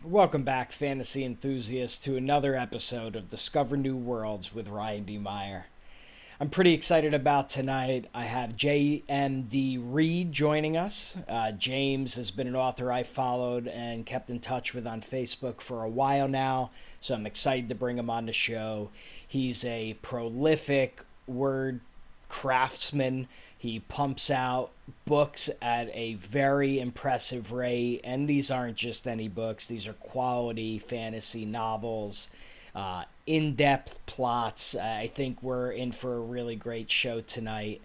Welcome back, fantasy enthusiasts, to another episode of Discover New Worlds with Ryan D. Meier. I'm pretty excited about tonight. I have JMD Reid joining us. James has been an author I followed and kept in touch with on Facebook for a while now, so I'm excited to bring him on the show. He's a prolific word craftsman. He pumps out books at a very impressive rate, and these aren't just any books. These are quality fantasy novels, in-depth plots. I think we're in for a really great show tonight.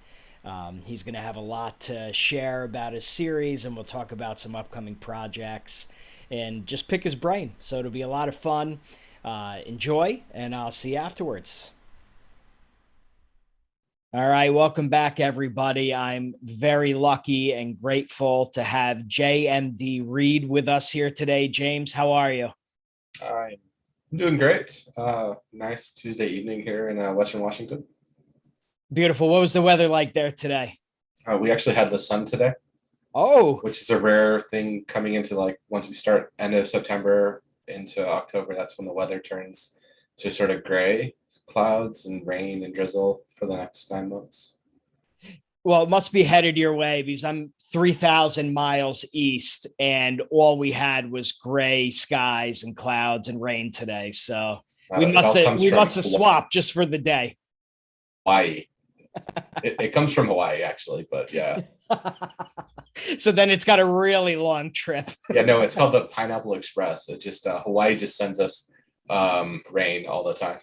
He's going to have a lot to share about his series, and we'll talk about some upcoming projects and just pick his brain. So it'll be a lot of fun. Enjoy, and I'll see you afterwards. All right, welcome back, everybody. I'm very lucky and grateful to have JMD Reid with us here today. James, how are you? I'm doing great. Nice Tuesday evening here in Western Washington. Beautiful. What was the weather like there today? We actually had the sun today, Oh, which is a rare thing coming into like once we start end of September into October. That's when the weather turns to sort of gray, clouds and rain and drizzle for the next 9 months. well, it must be headed your way because I'm 3,000 miles east and all we had was gray skies and clouds and rain today. So we It must all have comes we from must have swapped just for the day. Hawaii. It comes from Hawaii, actually, but yeah. So then it's got a really long trip. Yeah, no, it's called the Pineapple Express. It just Hawaii just sends us rain all the time.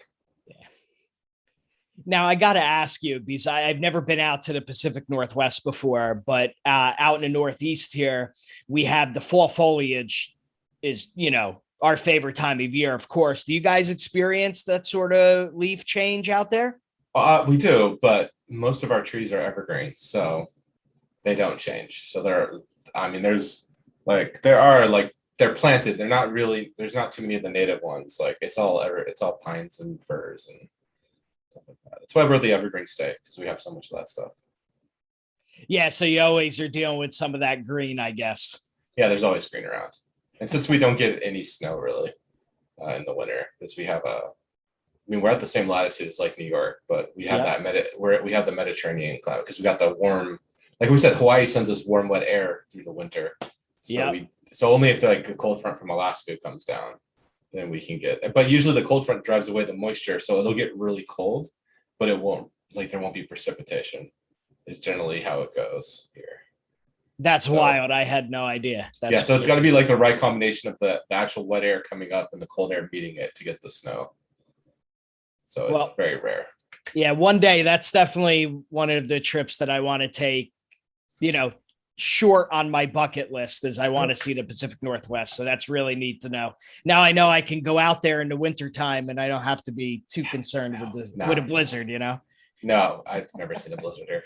Now I got to ask you because I've never been out to the Pacific Northwest before, but out in the Northeast here, we have the fall foliage is, our favorite time of year, of course. Do you guys experience that sort of leaf change out there? We do, but most of our trees are evergreens, so they don't change. So I mean, they're planted. They're not really, there's not too many of the native ones. Like it's all pines and firs and stuff like that. That's why we're the evergreen state because we have so much of that stuff. Yeah, so you always are dealing with some of that green, I guess. Yeah, there's always green around. And since we don't get any snow really in the winter, because we're at the same latitude as like New York, but we have Yep. we have the Mediterranean climate because we got the warm, like we said, Hawaii sends us warm, wet air through the winter. So Yep. so only if like a cold front from Alaska comes down, then we can get. But usually the cold front drives away the moisture, so it'll get really cold, but it won't there won't be precipitation. Is generally how it goes here. That's So wild. I had no idea. yeah, That's so it's got to be like the right combination of the actual wet air coming up and the cold air meeting it to get the snow. So it's well, very rare. yeah, one day that's definitely one of the trips that I want to take, short on my bucket list is I want to see the Pacific Northwest. So that's really neat to know. Now I know I can go out there in the wintertime and I don't have to be too concerned with a blizzard. No, I've never seen a blizzard here.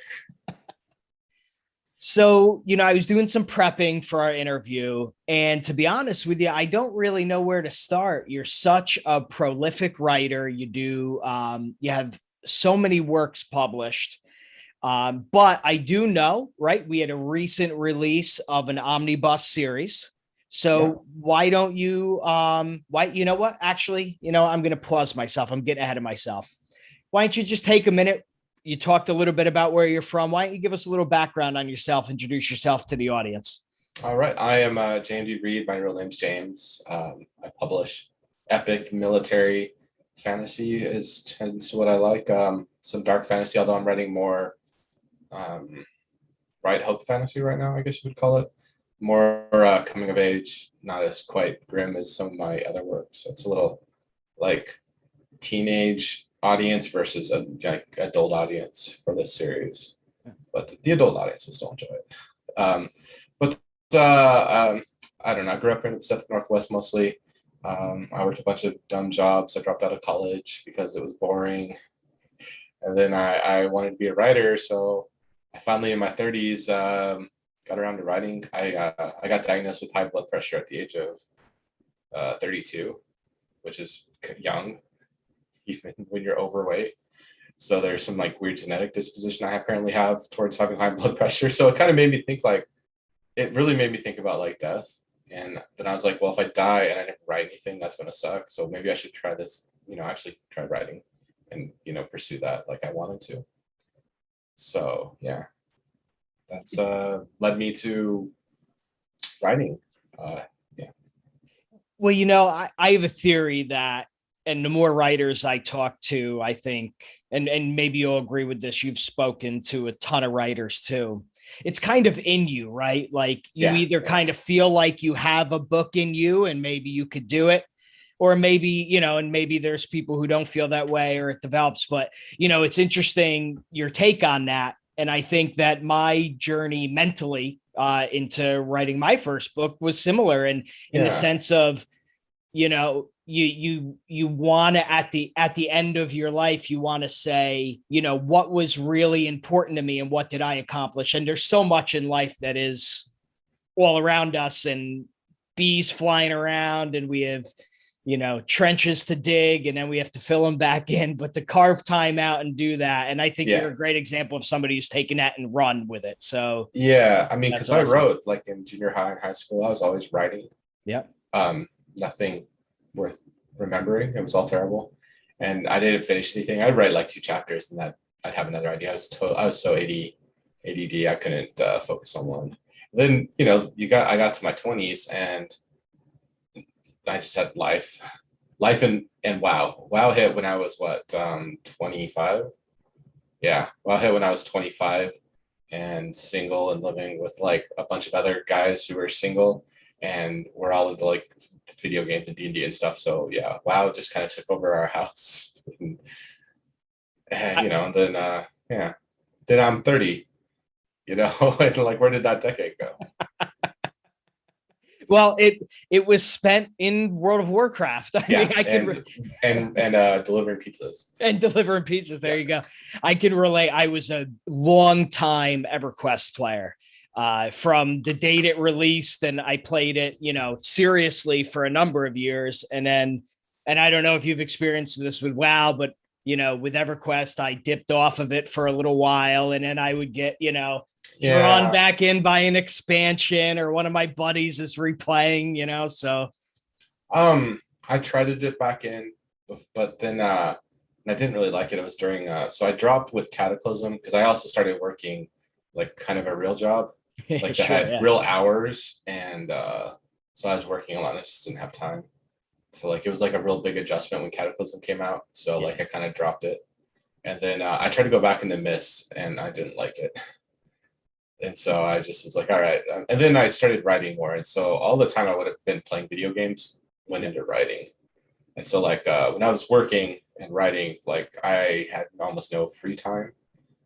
So, I was doing some prepping for our interview. And to be honest with you, I don't really know where to start. You're such a prolific writer. You have so many works published. But I do know, right? We had a recent release of an omnibus series. So why don't you, you know what? Actually, I'm going to pause myself. I'm getting ahead of myself. Why don't you just take a minute? You talked a little bit about where you're from. Why don't you give us a little background on yourself, introduce yourself to the audience? All right. I am JMD Reid. My real name's James. I publish epic military fantasy is tends to what I like. Some dark fantasy, although I'm writing more bright hope fantasy right now, I guess you would call it. More coming of age, not as quite grim as some of my other work. So it's a little like teenage audience versus a like adult audience for this series, but the adult audience will still enjoy it. But I don't know. I grew up in the Pacific Northwest mostly. I worked a bunch of dumb jobs. I dropped out of college because it was boring, and then I wanted to be a writer. So I finally, in my 30s, got around to writing. I got diagnosed with high blood pressure at the age of 32, which is young even when you're overweight. So there's some like weird genetic disposition I apparently have towards having high blood pressure. So it kind of made me think like, it really made me think about like death And then I was like, well, if I die and I never write anything, that's gonna suck. So maybe I should try this, actually try writing and pursue that like I wanted to. So yeah, that's led me to writing. Yeah. Well, I have a theory that, and the more writers I talk to, I think, and maybe you'll agree with this, you've spoken to a ton of writers too. It's kind of in you, right? Like you Yeah. either kind of feel like you have a book in you and maybe you could do it, or maybe, and maybe there's people who don't feel that way or it develops. But, it's interesting your take on that. And I think that my journey mentally into writing my first book was similar, and in the Yeah. sense of, you want to, at the end of your life, you want to say, what was really important to me and what did I accomplish? And there's so much in life that is all around us, and bees flying around, and we have trenches to dig, and then we have to fill them back in, but to carve time out and do that. And I think Yeah. you're a great example of somebody who's taken that and run with it. So Yeah. I mean, that's because I awesome. wrote like in junior high and high school, I was always writing. Yep. Nothing worth remembering. It was all terrible. And I didn't finish anything. I'd write like 2 chapters and that I'd have another idea. I was so ADD, I couldn't focus on one. Then, I got to my 20s and I just had life and wow hit when I was 25. Yeah, wow hit when I was 25 and single and living with like a bunch of other guys who were single, and we're all into like video games and D&D and stuff. So yeah, wow just kind of took over our house. And then yeah, then I'm 30, and like where did that decade go? Well, it was spent in World of Warcraft. I mean, I can and delivering pizzas. And delivering pizzas. There you go. I can relate. I was a long time EverQuest player. From the date it released, and I played it, seriously for a number of years. And I don't know if you've experienced this with WoW, but with EverQuest, I dipped off of it for a little while, and then I would get, drawn back in by an expansion, or one of my buddies is replaying, so. I tried to dip back in, but then I didn't really like it. It was during, so I dropped with Cataclysm because I also started working like kind of a real job, like Sure, that had real hours. And so I was working a lot and I just didn't have time. So like, it was like a real big adjustment when Cataclysm came out. So like I kind of dropped it. And then I tried to go back into Miss and I didn't like it. And so I just was like, all right. And then I started writing more. And so all the time I would have been playing video games went into writing. And so like when I was working and writing, like I had almost no free time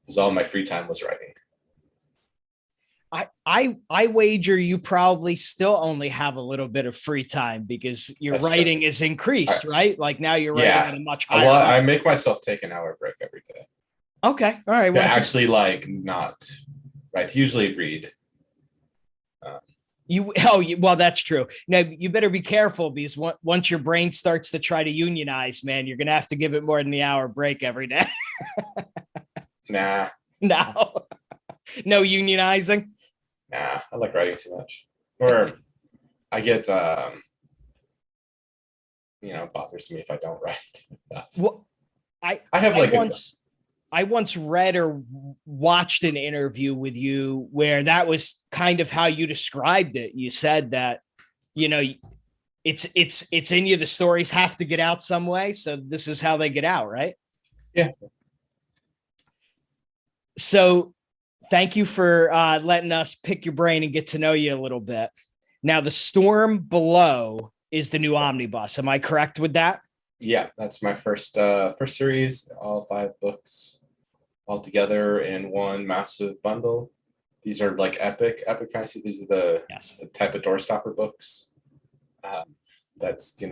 because all my free time was writing. I wager you probably still only have a little bit of free time because your That's writing true. is increased, right? Like now you're writing at a much higher Well, level. I make myself take an hour break every day. Okay. All right. Well, actually like not right. Usually read. Well, that's true. Now you better be careful because once your brain starts to try to unionize, man, you're going to have to give it more than the hour break every day. Nah. No, no unionizing. Nah, I like writing too much. Or I get, bothers me if I don't write. Well, I have like I once read or watched an interview with you where that was kind of how you described it. You said that, it's in you. The stories have to get out some way. So this is how they get out, right? Yeah. So thank you for letting us pick your brain and get to know you a little bit. Now, The Storm Below is the new omnibus. Am I correct with that? Yeah, that's my first series, all 5 books all together in one massive bundle. These are like epic fantasy. These are the type of doorstopper books. That's, the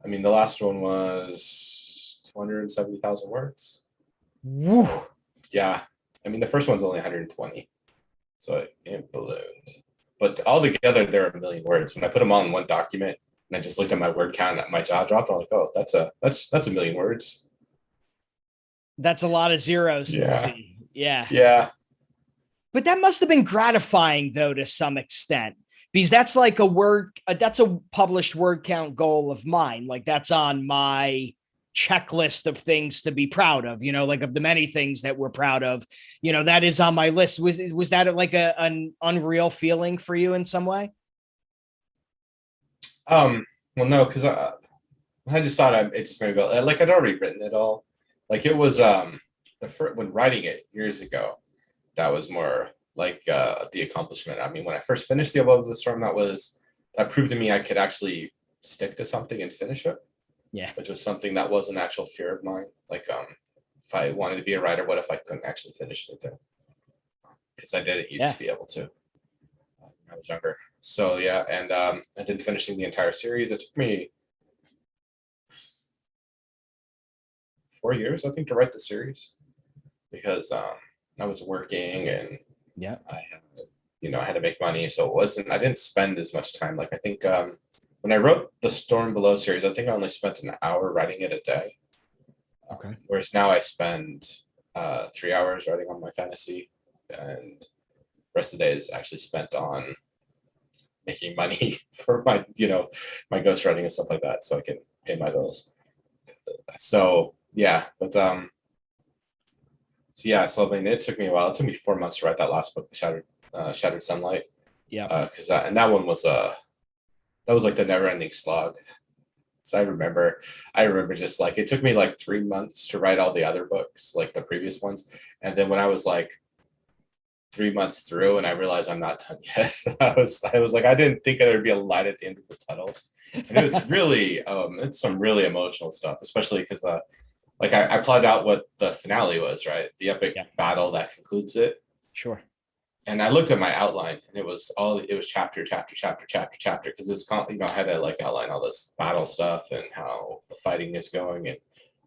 last one was 270,000 words. Woo. Yeah. I mean, the first one's only 120. So it ballooned. But all together, there are 1 million words. When I put them all in one document and I just looked at my word count and my jaw dropped, I'm like, oh, that's 1 million words. That's a lot of zeros to see. Yeah. Yeah. But that must have been gratifying, though, to some extent, because that's like a word, that's a published word count goal of mine. Like that's on my checklist of things to be proud of, like of the many things that we're proud of, that is on my list. Was that like an unreal feeling for you in some way? Well, no, because I just thought it just made me go like I'd already written it all. Like it was the first when writing it years ago, that was more like the accomplishment. I mean, when I first finished the Above the Storm, that proved to me I could actually stick to something and finish it. Yeah. Which was something that was an actual fear of mine. Like if I wanted to be a writer, what if I couldn't actually finish anything? Because I didn't used to be able to when I was younger. So yeah, and then finishing the entire series, it took me 4 years, I think, to write the series because I was working and yeah, I had to make money, so I didn't spend as much time. Like I think when I wrote the Storm Below series, I think I only spent an hour writing it a day. Okay. Whereas now I spend 3 hours writing on my fantasy, and the rest of the day is actually spent on making money for my my ghostwriting and stuff like that, so I can pay my bills. So yeah, but so I mean, it took me a while. It took me 4 months to write that last book, the Shattered Sunlight. Yeah. Because that one was that was like the never-ending slog. So I remember just like it took me like 3 months to write all the other books, like the previous ones, and then when I was like 3 months through, and I realized I'm not done yet, I was like, I didn't think there'd be a light at the end of the tunnel, and it's really it's some really emotional stuff, especially because like I plotted out what the finale was, right? The epic battle that concludes it. Sure. And I looked at my outline, and it was chapter, because it was I had to like outline all this battle stuff and how the fighting is going, and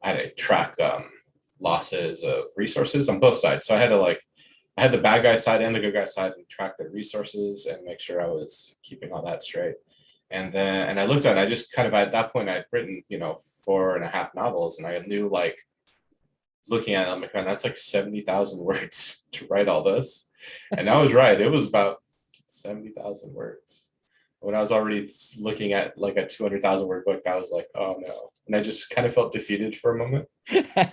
I had to track losses of resources on both sides. So I had the bad guy side and the good guy side, and track the resources and make sure I was keeping all that straight. And I looked at it, I just kind of at that point I'd written 4.5 novels, and I knew like looking at it, I'm like, man, that's like 70,000 words to write all this. And I was right. It was about 70,000 words. When I was already looking at like a 200,000 word book, I was like, oh no. And I just kind of felt defeated for a moment.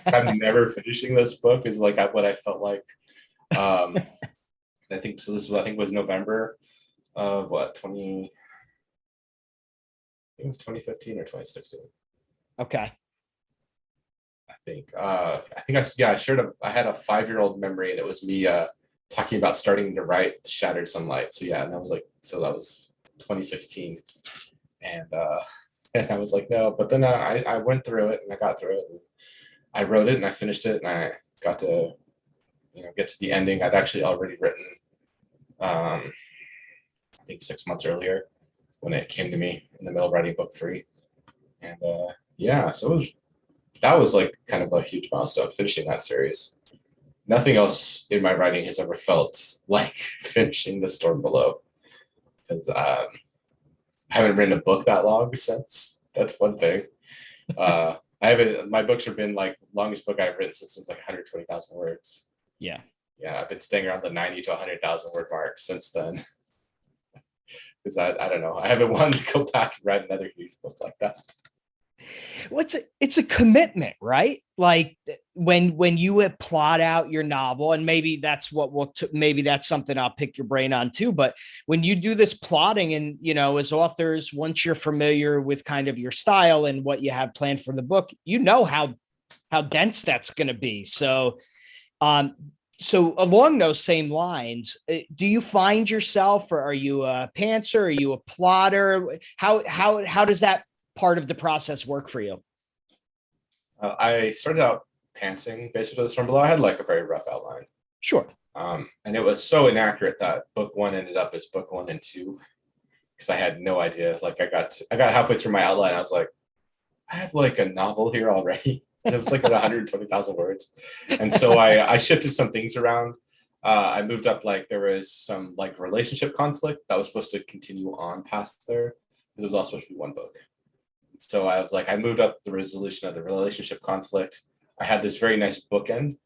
I'm never finishing this book is like what I felt like. I think so. I think was November of what, I think it was 2015 or 2016. Okay. I had a 5-year-old memory, and it was me talking about starting to write Shattered Sunlight. So yeah, and that was 2016, and and I was like, no, but then I went through it, and I got through it, and I wrote it, and I finished it, and I got to get to the ending. I'd actually already written I think 6 months earlier when it came to me in the middle of writing book 3, and so that was like kind of a huge milestone, finishing that series. Nothing else in my writing has ever felt like finishing The Storm Below, because I haven't written a book that long since. That's one thing. I haven't. My books have been like longest book I've written since it was like 120,000 words. Yeah. Yeah, I've been staying around the 90 to 100,000 word mark since then. Because I don't know. I haven't wanted to go back and write another huge book like that. Well, it's a commitment, right? Like when you plot out your novel, and maybe that's what maybe that's something I'll pick your brain on too. But when you do this plotting, and as authors, once you're familiar with kind of your style and what you have planned for the book, how dense that's going to be. So along those same lines, do you find yourself, or are you a pantser? Are you a plotter? How does that part of the process work for you? I started out pantsing basically The Storm Below. I had like a very rough outline. Sure. And it was so inaccurate that book 1 ended up as book 1 and 2, because I had no idea. Like I got halfway through my outline, I was like, I have like a novel here already. And it was like at 120,000 words. And so I shifted some things around. I moved up, like there was some like relationship conflict that was supposed to continue on past there. It was all supposed to be one book. So I was like, I moved up the resolution of the relationship conflict. I had this very nice bookend,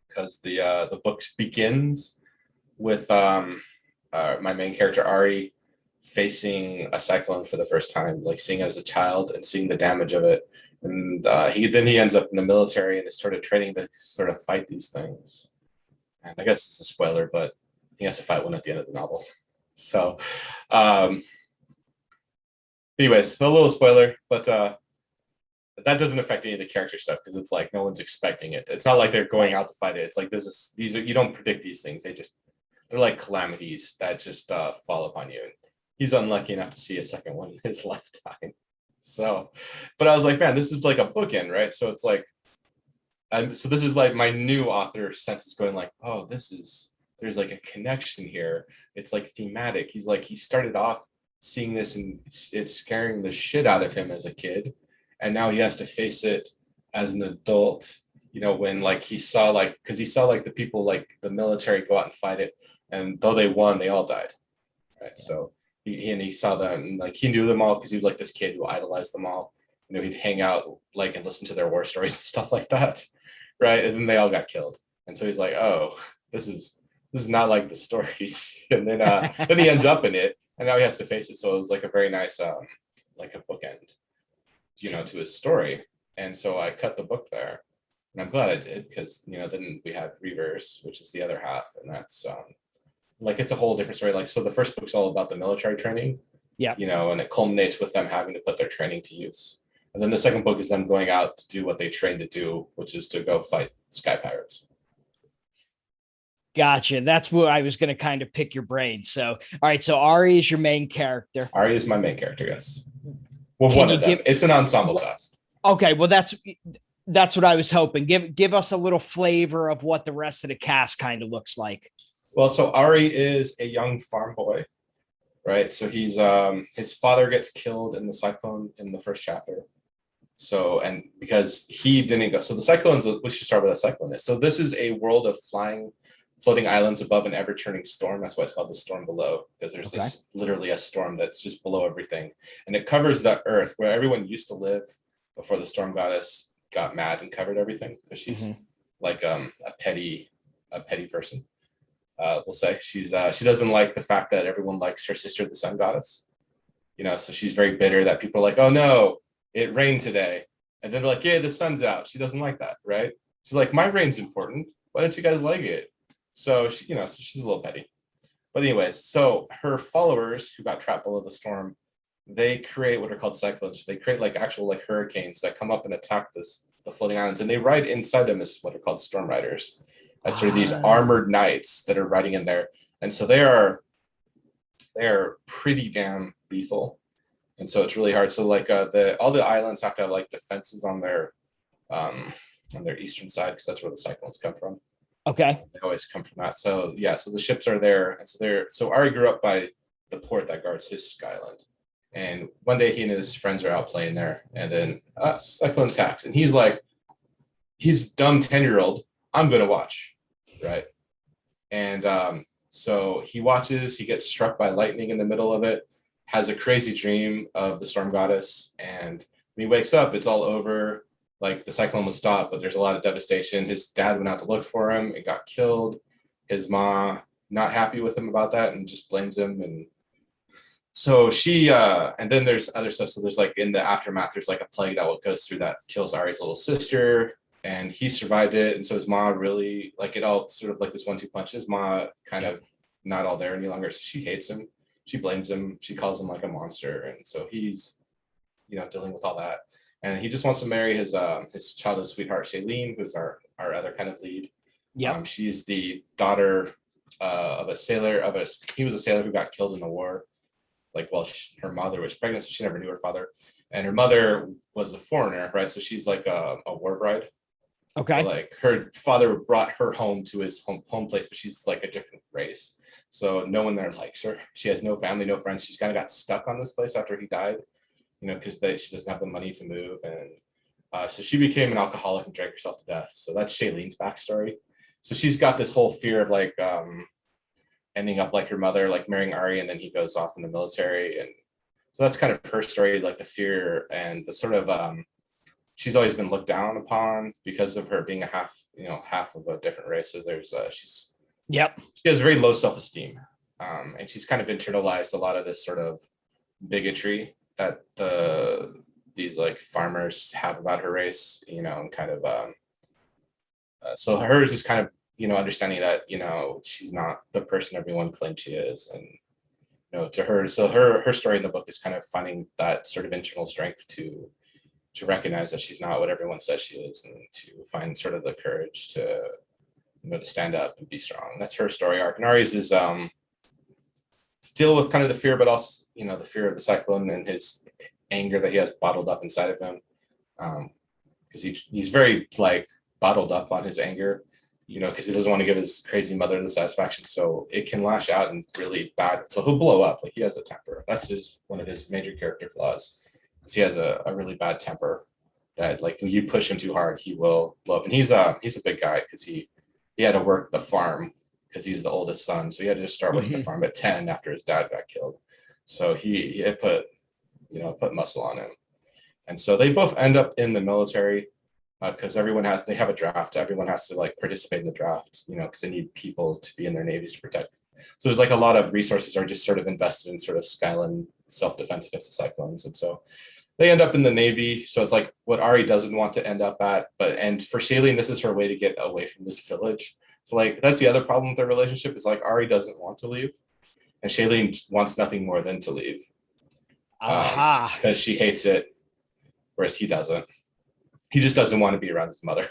because the book begins with my main character Ari facing a cyclone for the first time, like seeing it as a child and seeing the damage of it. And he ends up in the military and is sort of training to sort of fight these things. And I guess it's a spoiler, but he has to fight one at the end of the novel. So, anyways, a little spoiler, but that doesn't affect any of the character stuff because it's like no one's expecting it. It's not like they're going out to fight it. It's like these are you don't predict these things. They're like calamities that just fall upon you. And he's unlucky enough to see a second one in his lifetime. So, but I was like, man, this is like a bookend, right? So it's like, so this is like my new author sense is going like, oh, there's like a connection here. It's like thematic. He's like, he started off seeing this and it's scaring the shit out of him as a kid. And now he has to face it as an adult, you know, when like he saw like, because he saw like the people like the military go out and fight it. And though they won, they all died. Right. So he saw them and like he knew them all because he was like this kid who idolized them all. You know, he'd hang out like and listen to their war stories and stuff like that. Right. And then they all got killed. And so he's like, oh, this is not like the stories. And then then he ends up in it and now he has to face it. So it was like a very nice like a bookend, you know, to his story. And so I cut the book there. And I'm glad I did because, you know, then we had Reverse, which is the other half. And that's like it's a whole different story. Like, so the first book's all about the military training. Yeah. You know, and it culminates with them having to put their training to use. And then the second book is them going out to do what they trained to do, which is to go fight sky pirates. Gotcha. That's where I was going to kind of pick your brain. So, all right. So Ari is your main character. Ari is my main character, yes. Well, one of them. It's an ensemble cast. Okay. Well, that's what I was hoping. Give us a little flavor of what the rest of the cast kind of looks like. Well, so Ari is a young farm boy, right? So he's his father gets killed in the cyclone in the first chapter. So, and because he didn't go, so the cyclones, we should start with a cyclone. So this is a world of floating islands above an ever-turning storm. That's why it's called the storm below, because there's this literally a storm that's just below everything. And it covers the earth where everyone used to live before the storm goddess got mad and covered everything. Because she's like a petty person. We'll say she doesn't like the fact that everyone likes her sister, the sun goddess. You know, so she's very bitter that people are like, oh no, it rained today. And then they're like, yeah, the sun's out. She doesn't like that, right? She's like, my rain's important. Why don't you guys like it? So she, you know, so she's a little petty. But anyways, so her followers who got trapped below the storm, they create what are called cyclones. They create like actual like hurricanes that come up and attack the floating islands, and they ride inside them as what are called storm riders, as sort of these armored knights that are riding in there. And so they're pretty damn lethal. And so it's really hard. So like all the islands have to have like defenses on their eastern side because that's where the cyclones come from. Okay. They always come from that. So yeah, so the ships are there. And so Ari grew up by the port that guards his skyland. And one day he and his friends are out playing there, and then cyclone attacks. And he's like, he's dumb 10-year-old, I'm gonna watch, right? And so he watches, he gets struck by lightning in the middle of it, has a crazy dream of the storm goddess, and when he wakes up, it's all over. Like the cyclone was stopped, but there's a lot of devastation. His dad went out to look for him and got killed. His mom not happy with him about that and just blames him. And so she, and then there's other stuff. So there's like in the aftermath, there's like a plague that goes through that kills Ari's little sister, and he survived it. And so his mom really, like it all sort of like this 1-2 punch. His mom kind of not all there any longer. So she hates him. She blames him. She calls him like a monster. And so he's, you know, dealing with all that. And he just wants to marry his childhood sweetheart, Shailene, who's our other kind of lead. Yeah. She's the daughter of a sailor, he was a sailor who got killed in the war. Like, well, her mother was pregnant, so she never knew her father. And her mother was a foreigner, right? So she's like a war bride. Okay. So like her father brought her home to his home place, but she's like a different race. So no one there likes her. She has no family, no friends. She's kind of got stuck on this place after he died, you know, because she doesn't have the money to move. And so she became an alcoholic and drank herself to death. So that's Shailene's backstory. So she's got this whole fear of like ending up like her mother, like marrying Ari, and then he goes off in the military. And so that's kind of her story, like the fear and the sort of she's always been looked down upon because of her being half of a different race. So there's she has very low self-esteem. And she's kind of internalized a lot of this sort of bigotry that these like farmers have about her race, and kind of so hers is kind of understanding that she's not the person everyone claims she is, and to her, so her story in the book is kind of finding that sort of internal strength to recognize that she's not what everyone says she is, and to find sort of the courage to stand up and be strong. That's her story arc. And Ari's is to deal with kind of the fear, but also the fear of the cyclone and his anger that he has bottled up inside of him, because he's very like bottled up on his anger, because he doesn't want to give his crazy mother the satisfaction, so it can lash out in really bad, so he'll blow up. Like, he has a temper. That's one of his major character flaws. He has a really bad temper that, like, when you push him too hard, he will blow up. And he's a big guy, because he had to work the farm because he's the oldest son, so he had to just start working the farm at 10 after his dad got killed. So he put muscle on him, and so they both end up in the military, because they have a draft. Everyone has to like participate in the draft, because they need people to be in their navies to protect. So there's like a lot of resources are just sort of invested in sort of Skyland self-defense against the cyclones. And so they end up in the Navy. So it's like what Ari doesn't want to end up at, and for Shailene, this is her way to get away from this village. So like, that's the other problem with their relationship, is like Ari doesn't want to leave, and Shailene wants nothing more than to leave. Because she hates it, whereas he doesn't. He just doesn't want to be around his mother.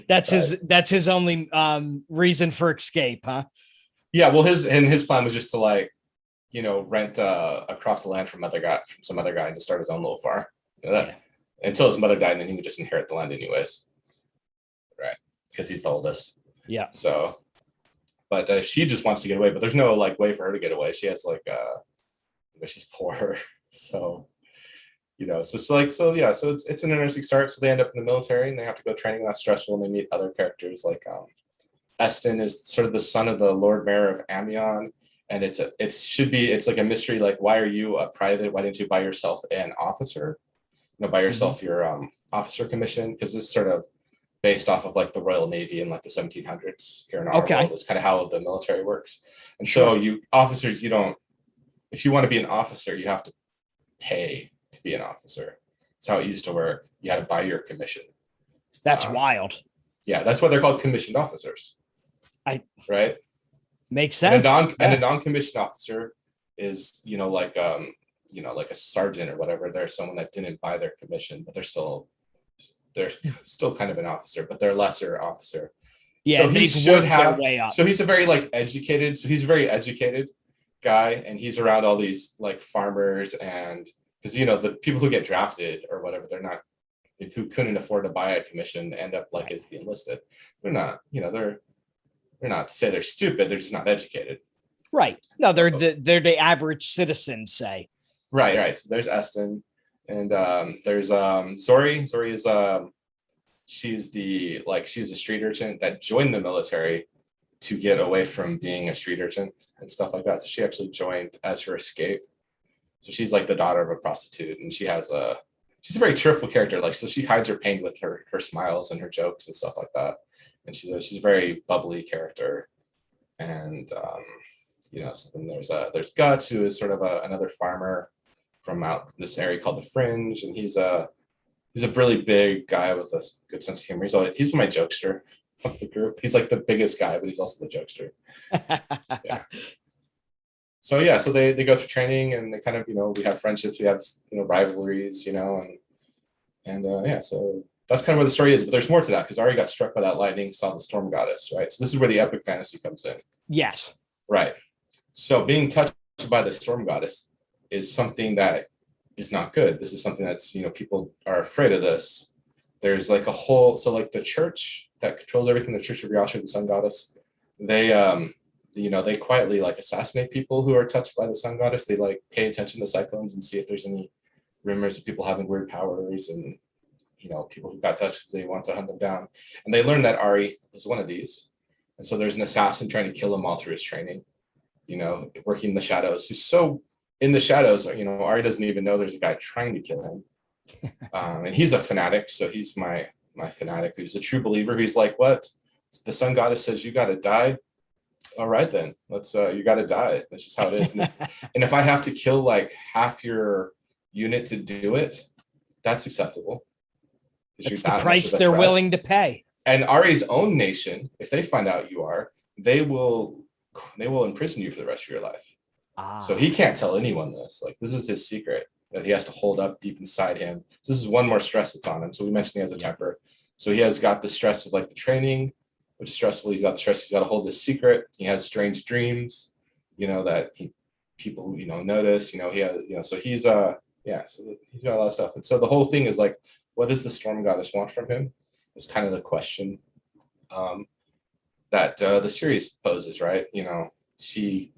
That's his only reason for escape, huh? Yeah, well, his plan was just to like, rent a croft of land from some other guy and to start his own little farm. Until his mother died, and then he would just inherit the land anyways, right? Because he's the oldest. Yeah. So, but she just wants to get away, but there's no like way for her to get away. She has like, she's poor, so. So it's an interesting start. So they end up in the military, and they have to go training. That's stressful, and they meet other characters like Eston is sort of the son of the Lord Mayor of Amiens, and it's like a mystery. Like, why are you a private? Why didn't you buy yourself an officer? Buy yourself your officer commission, because this is sort of based off of like the Royal Navy in like the 1700s here in our world. Is kind of how the military works. And so officers, if you want to be an officer, you have to pay to be an officer. That's how it used to work. You had to buy your commission. That's wild. Yeah, that's why they're called commissioned officers. Right? Makes sense. And a non-commissioned officer is, like a sergeant or whatever. They're someone that didn't buy their commission, but they're still kind of an officer, but they're a lesser officer. Yeah, so he should have way up. So he's a very very educated guy, and he's around all these like farmers, and because the people who get drafted or whatever, they're not, who couldn't afford to buy a commission, end up like as the enlisted. They're not, they're not to say they're stupid, they're just not educated. Right. No, they're the average citizen, say. Right. So there's Eston, and there's Zori. Zori is she was a street urchin that joined the military to get away from being a street urchin and stuff like that. So she actually joined as her escape. So she's like the daughter of a prostitute, and she's a very cheerful character. Like, so she hides her pain with her smiles and her jokes and stuff like that. And she's a very bubbly character. And so then there's Guts, who is sort of another farmer from out this area called the Fringe, and he's a really big guy with a good sense of humor. He's my jokester of the group. He's like the biggest guy, but he's also the jokester. Yeah. So they go through training, and they kind of, we have friendships, we have, rivalries, and so that's kind of where the story is. But there's more to that, because Ari got struck by that lightning, saw the storm goddess, right? So this is where the epic fantasy comes in. Yes. Right. So being touched by the storm goddess is something that is not good. This is something that's, people are afraid of this. There's like the church that controls everything, the Church of Yasha, the sun goddess, they quietly like assassinate people who are touched by the sun goddess. They like pay attention to cyclones and see if there's any rumors of people having weird powers, and people who got touched, they want to hunt them down. And they learn that Ari is one of these. And so there's an assassin trying to kill him all through his training, working in the shadows. Who's so in the shadows, Ari doesn't even know there's a guy trying to kill him. And he's a fanatic. So he's my fanatic, who's a true believer. Who's like, what? The sun goddess says you got to die. all right then, let's you got to die. That's just how it is. And if I have to kill like half your unit to do it, that's acceptable. It's the price they're willing to pay. And Ari's own nation, if they find out you are, they will imprison you for the rest of your life. So he can't tell anyone this. Like, this is his secret that he has to hold up deep inside him. So this is one more stress that's on him. So we mentioned he has a temper. So he has got the stress of like the training, which is stressful. He's got the stress. He's got to hold this secret. He has strange dreams, that people, notice, he has, so he's, so he's got a lot of stuff. And so the whole thing is like, what does the storm goddess want from him? Is kind of the question that the series poses, right? She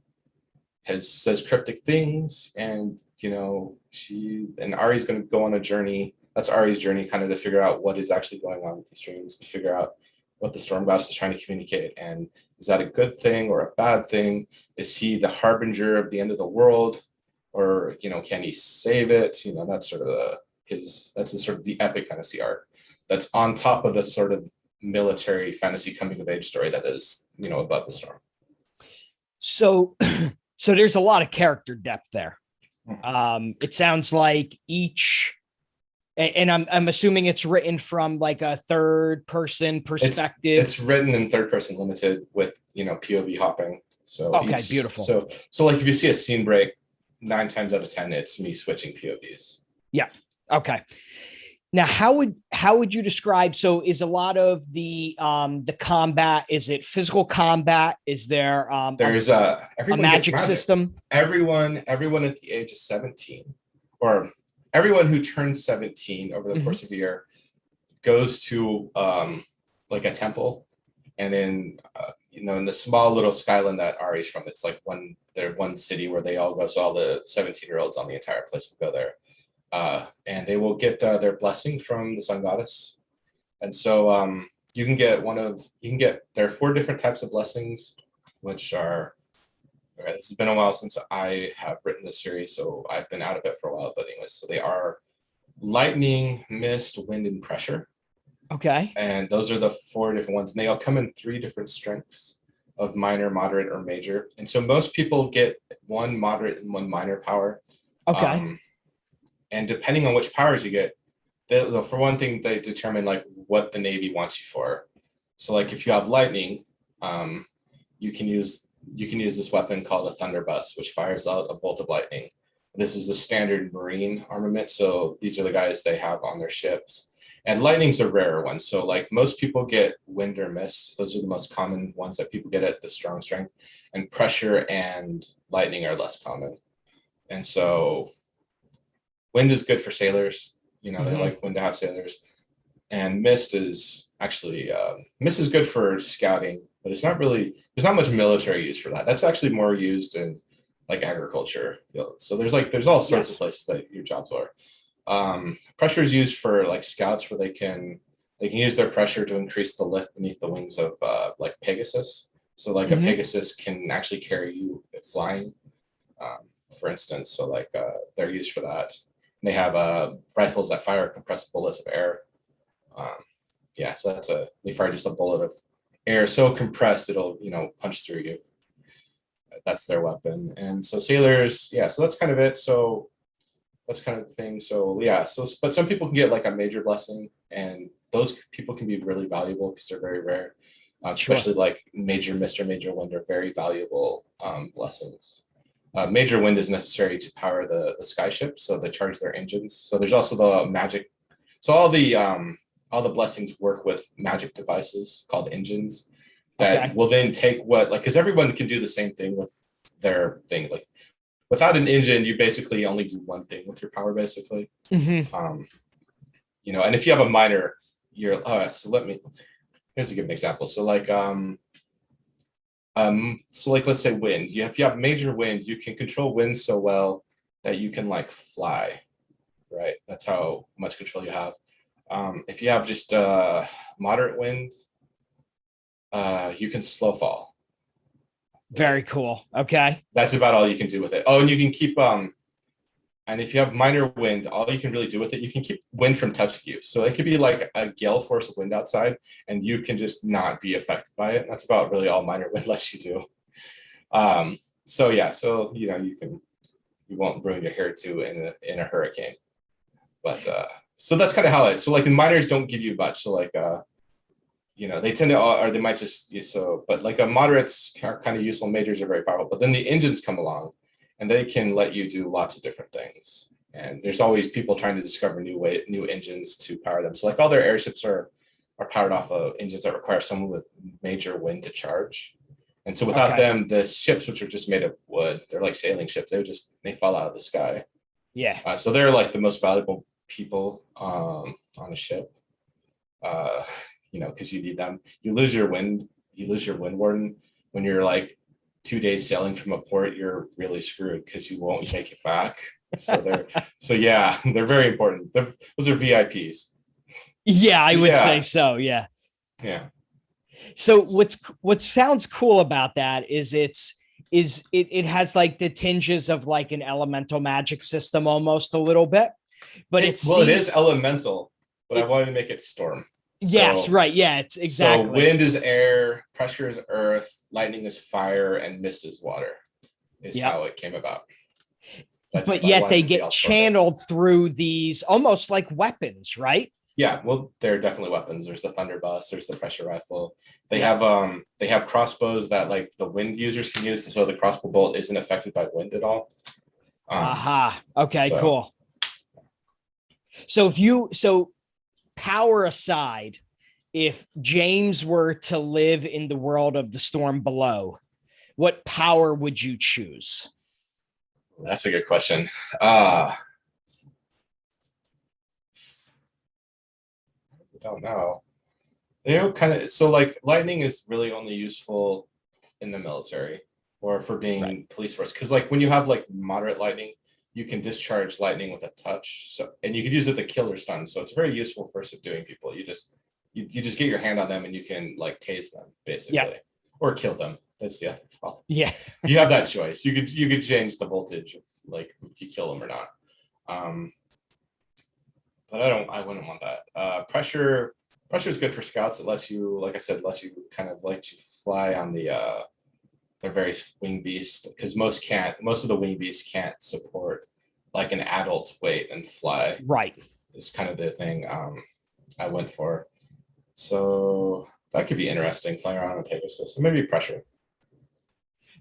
says cryptic things, and Ari's going to go on a journey. That's Ari's journey, kind of to figure out what is actually going on with these dreams, to figure out what the storm goddess is trying to communicate, and is that a good thing or a bad thing? Is he the harbinger of the end of the world, or can he save it? That's sort of that's the sort of the epic fantasy arc that's on top of the sort of military fantasy coming of age story that is above the storm. So there's a lot of character depth there. It sounds like each, and I'm assuming it's written from like a third person perspective. It's written in third person limited with POV hopping. So okay, beautiful. So like if you see a scene break, 9 times out of 10 it's me switching POVs. Yeah. Okay. Now, how would you describe? So, is a lot of the combat? Is it physical combat? Is there there's a magic system? Everyone at the age of 17, or everyone who turns 17 over the course of a year, goes to like a temple, and in in the small little skyline that Ari's from, it's like one city where they all go. So all the 17-year-olds on the entire place will go there. And they will get their blessing from the sun goddess. And so you can get there are 4 different types of blessings, which are, this has been a while since I have written this series, so I've been out of it for a while, but anyways, so they are lightning, mist, wind, and pressure. Okay. And those are the 4 different ones, and they all come in 3 different strengths of minor, moderate, or major. And so most people get 1 moderate and 1 minor power. Okay. And depending on which powers you get, for one thing, they determine like what the Navy wants you for. So like if you have lightning, you can use this weapon called a thunderbuss, which fires out a bolt of lightning. This is the standard Marine armament. So these are the guys they have on their ships. And lightning's a rarer one. So like most people get wind or mist. Those are the most common ones that people get at the strong strength. And pressure and lightning are less common. And so wind is good for sailors. They like wind to have sailors. And mist is actually good for scouting, but it's not really, there's not much military use for that. That's actually more used in like agriculture. So there's all sorts of places that your jobs are. Pressure is used for like scouts, where they can use their pressure to increase the lift beneath the wings of like Pegasus. So like a Pegasus can actually carry you flying, for instance. So like they're used for that. They have rifles that fire compressed bullets of air. So they fire just a bullet of air so compressed it'll punch through you. That's their weapon. And so sailors, so that's kind of it. So that's kind of the thing. So but some people can get like a major blessing, and those people can be really valuable because they're very rare. Especially like major mist or major wind are very valuable blessings. Major wind is necessary to power the skyship, so they charge their engines. So there's also the magic. So all the blessings work with magic devices called engines that will then take because everyone can do the same thing with their thing. Like without an engine, you basically only do one thing with your power, basically. And if you have a minor, here's a good example. So let's say wind. If you have major wind, you can control wind so well that you can like fly, right? That's how much control you have. If you have just moderate wind, you can slow fall. Very cool. Okay. That's about all you can do with it. Oh, and you can keep and if you have minor wind, all you can really do with it, you can keep wind from touching you. So it could be like a gale force of wind outside, and you can just not be affected by it. That's about really all minor wind lets you do. So yeah, so you won't ruin your hair too in a hurricane. But so that's kind of how it. So like the minors don't give you much. So like they tend to, or they might just but like a moderates are kind of useful. Majors are very powerful, but then the engines come along, and they can let you do lots of different things. And there's always people trying to discover new engines to power them. So like all their airships are powered off of engines that require someone with major wind to charge. And so without them, the ships, which are just made of wood, they're like sailing ships. They fall out of the sky. Yeah. So they're like the most valuable people on a ship. Because you need them. You lose your wind warden when you're like 2 days sailing from a port. You're really screwed because you won't make it back. So they're very important. Those are VIPs. Yeah, I would say so. Yeah. Yeah. So what sounds cool about that is it has like the tinges of like an elemental magic system almost a little bit, but it is elemental, but I wanted to make it storm. Yes, right. Yeah, it's exactly. So wind is air, pressure is earth, lightning is fire, and mist is water. Is how it came about. But yet they get channeled through these almost like weapons, right? Yeah, well, they're definitely weapons. There's the thunderbuss, there's the pressure rifle. They have crossbows that like the wind users can use, so the crossbow bolt isn't affected by wind at all. Okay, cool. So power aside, if James were to live in the world of the storm below, what power would you choose? That's a good question. I don't know. So like lightning is really only useful in the military or for being police force. Because like when you have like moderate lightning, you can discharge lightning with a touch. And you can use it to kill or stun. So it's very useful for subduing people. You just get your hand on them and you can like tase them basically, or kill them. That's the other problem. Yeah, you have that choice. You could change the voltage of like if you kill them or not. But I wouldn't want that. Pressure is good for scouts. It lets you, like I said, kind of let you fly on the various wing beasts, because most of the wing beasts can't support like an adult weight and fly. Right. Is kind of the thing I went for. So that could be interesting, flying around on Pegasus. So maybe pressure.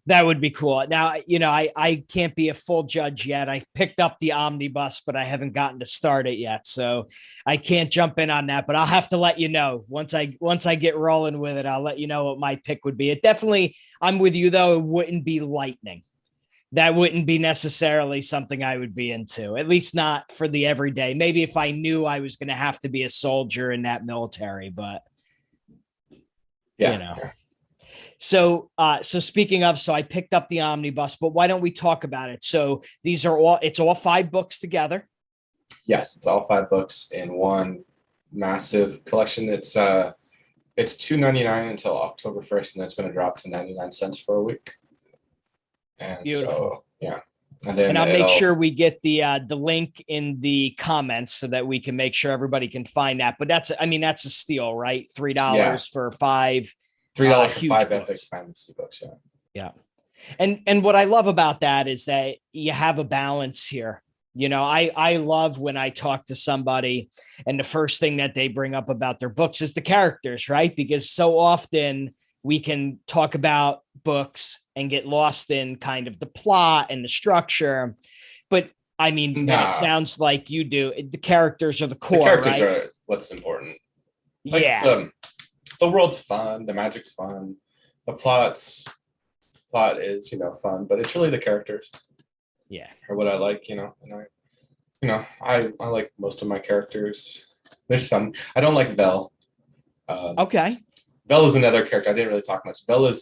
That would be cool. Now, I can't be a full judge yet. I've picked up the omnibus, but I haven't gotten to start it yet. So I can't jump in on that, but I'll have to let you know once I get rolling with it. I'll let you know what my pick would be. It definitely, I'm with you though. It wouldn't be lightning. That wouldn't be necessarily something I would be into, at least not for the everyday. Maybe if I knew I was going to have to be a soldier in that military, but So speaking of, so I picked up the omnibus, but why don't we talk about it? So it's all 5 books together. Yes, it's all 5 books in one massive collection. It's $2.99 until October 1st, and that's going to drop to 99 cents for a week. And beautiful. So, and I'll make sure we get the link in the comments so that we can make sure everybody can find that. But that's a steal, right? $3 for 5. $3 for 5 epic fantasy books. Yeah. And what I love about that is that you have a balance here. I love when I talk to somebody and the first thing that they bring up about their books is the characters, right? Because so often we can talk about books and get lost in kind of the plot and the structure. But I mean, it sounds like you do. The characters are the core. The characters are what's important. The world's fun. The magic's fun. The plot is, fun, but it's really the characters. Yeah. Or what I like, and I like most of my characters. There's some, I don't like Vel. Okay. Vel is another character. I didn't really talk much. Vel is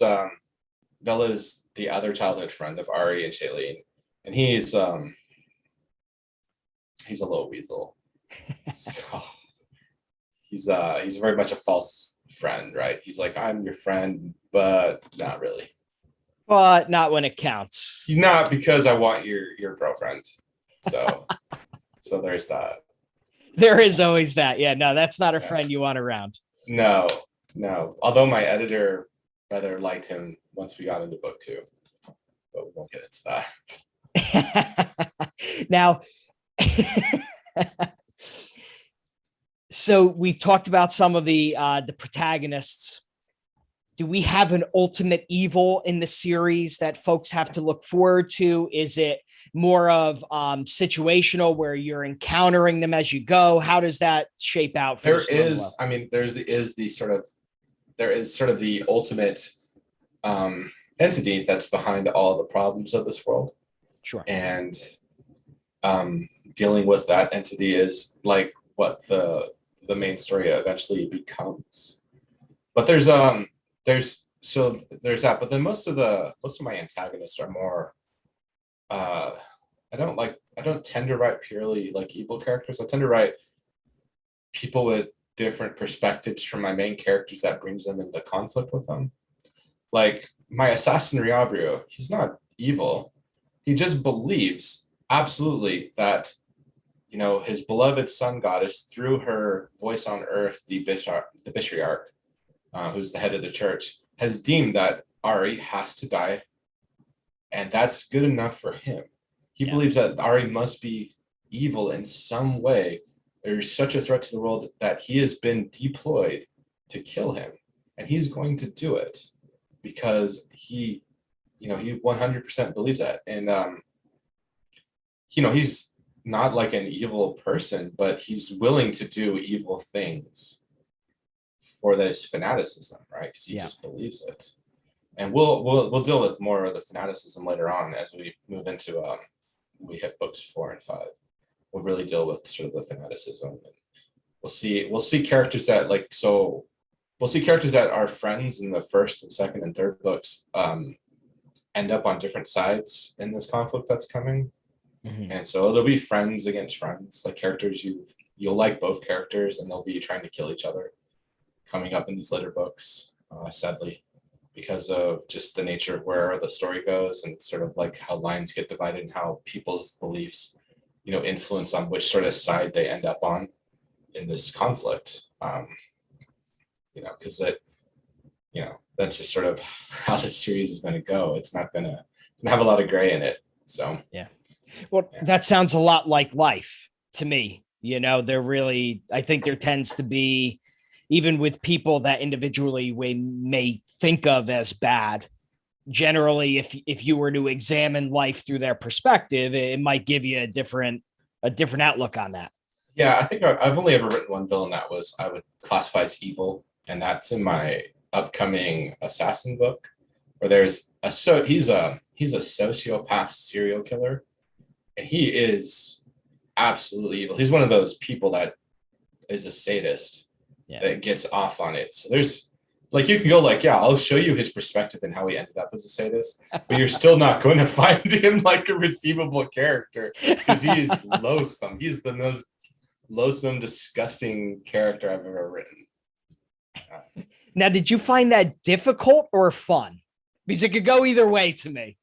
the other childhood friend of Ari and Shailene. And he's a little weasel. So he's very much a false friend, right? He's like, I'm your friend, but not really. But not when it counts. Not because I want your girlfriend. So so there's that. There is always that. Yeah, no, that's not a friend you want around. No. Although my editor rather liked him once we got into book 2. but we won't get into that. Now, so we've talked about some of the protagonists. Do we have an ultimate evil in the series that folks have to look forward to? Is it more of situational where you're encountering them as you go? How does that shape out? There is sort of the ultimate entity that's behind all the problems of this world. Sure. And dealing with that entity is like what the main story eventually becomes. But there's that, but then most of my antagonists are more I don't tend to write purely like evil characters. I tend to write people with different perspectives from my main characters that brings them into conflict with them. Like my assassin Ryavru, he's not evil. He just believes absolutely that, you know, his beloved sun goddess, through her voice on earth, the Bishark, who's the head of the church, has deemed that Ari has to die, and that's good enough for him. He believes that Ari must be evil in some way. There's such a threat to the world that he has been deployed to kill him, and he's going to do it because he 100% believes that. And he's not like an evil person, but he's willing to do evil things for this fanaticism, right? Because he just believes it. And we'll deal with more of the fanaticism later on as we move into we hit books 4 and 5. We'll really deal with sort of the fanaticism, and we'll see characters that we'll see characters that are friends in the first and second and third books end up on different sides in this conflict that's coming. Mm-hmm. And so there'll be friends against friends, like characters you'll like both characters, and they'll be trying to kill each other coming up in these later books, sadly, because of just the nature of where the story goes and sort of like how lines get divided and how people's beliefs, influence on which sort of side they end up on in this conflict. Because that's just sort of how the series is going to go. It's not going to have a lot of gray in it. So that sounds a lot like life to me. I think there tends to be, even with people that individually we may think of as bad, generally, if you were to examine life through their perspective, it might give you a different outlook on that. Yeah, I think I've only ever written one villain that I would classify as evil, and that's in my upcoming assassin book, where he's a sociopath serial killer, and he is absolutely evil. He's one of those people that is a sadist that gets off on it. So there's you can go I'll show you his perspective and how he ended up as a sadist, but you're still not going to find him like a redeemable character because he is loathsome. He's the most loathsome, disgusting character I've ever written. Now, did you find that difficult or fun? Because it could go either way to me.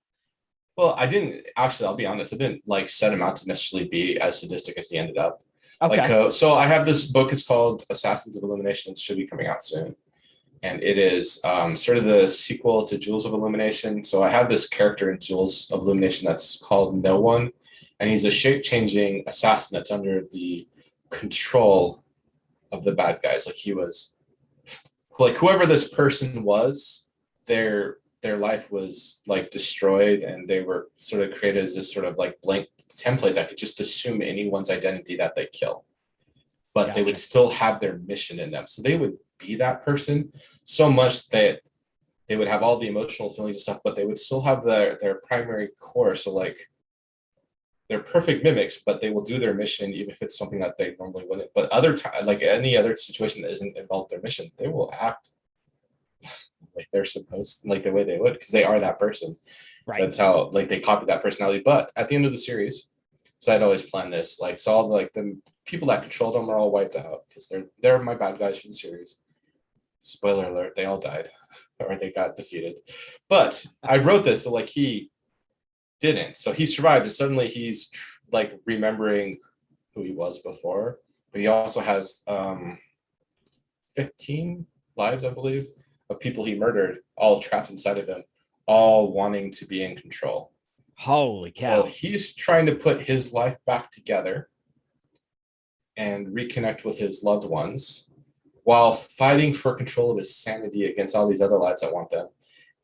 Well, I didn't actually. I'll be honest. I didn't set him out to necessarily be as sadistic as he ended up. Okay. So I have this book. It's called Assassins of Illumination. It should be coming out soon, and it is sort of the sequel to Jewels of Illumination. So I have this character in Jewels of Illumination that's called No One, and he's a shape-changing assassin that's under the control of the bad guys. He was whoever this person was, their life was destroyed, and they were sort of created as this sort of blank template that could just assume anyone's identity that they kill, but Gotcha. They would still have their mission in them. So they would be that person so much that they would have all the emotional feelings and stuff, but they would still have their primary core. So they're perfect mimics, but they will do their mission even if it's something that they normally wouldn't. But other time, any other situation that isn't involved their mission, they will act like they're supposed, the way they would, because they are that person. Right. That's how they copy that personality. But at the end of the series, so I'd always planned this, so all the people that controlled them are all wiped out because they're my bad guys from the series. Spoiler alert, they all died or they got defeated. But I wrote this so he didn't. So he survived, and suddenly he's remembering who he was before. But he also has 15 lives, I believe, of people he murdered, all trapped inside of him, all wanting to be in control. Holy So cow. he's trying to put his life back together and reconnect with his loved ones while fighting for control of his sanity against all these other lives that want them.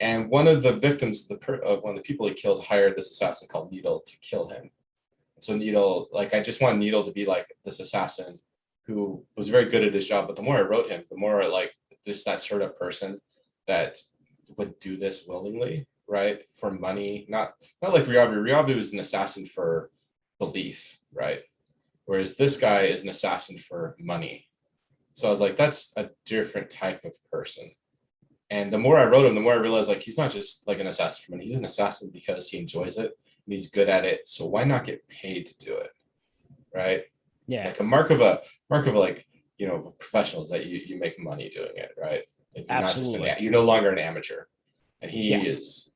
And one of the victims, one of the people he killed, hired this assassin called Needle to kill him. So Needle, like, I just want Needle to be like this assassin who was very good at his job. But the more I wrote him, the more like just that sort of person that would do this willingly, right, for money. Not like Ryabu. Ryabu was an assassin for belief, right? Whereas this guy is an assassin for money. So I was like, that's a different type of person. And the more I wrote him, the more I realized like he's not just like an assassin for money. He's an assassin because he enjoys it and he's good at it. So why not get paid to do it, right? Yeah. Like a mark of a like, professionals that you make money doing it, right? Like you're Absolutely. not just you're no longer an amateur, and he Yes. is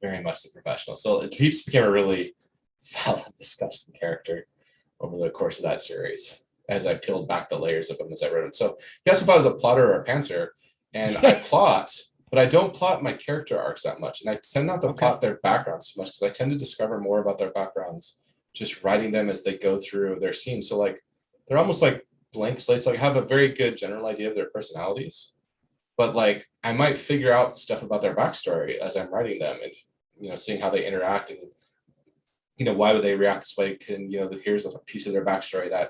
very much a professional. So he just became a really foul and disgusting character over the course of that series as I peeled back the layers of him as I wrote him. So he asked if I was a plotter or a pantser, and I plot, but I don't plot my character arcs that much, and I tend not to plot their backgrounds so much because I tend to discover more about their backgrounds just writing them as they go through their scenes. So like they're almost like blank slates. Like I have a very good general idea of their personalities, but like I might figure out stuff about their backstory as I'm writing them, and seeing how they interact, and why would they react this way. Here's a piece of their backstory that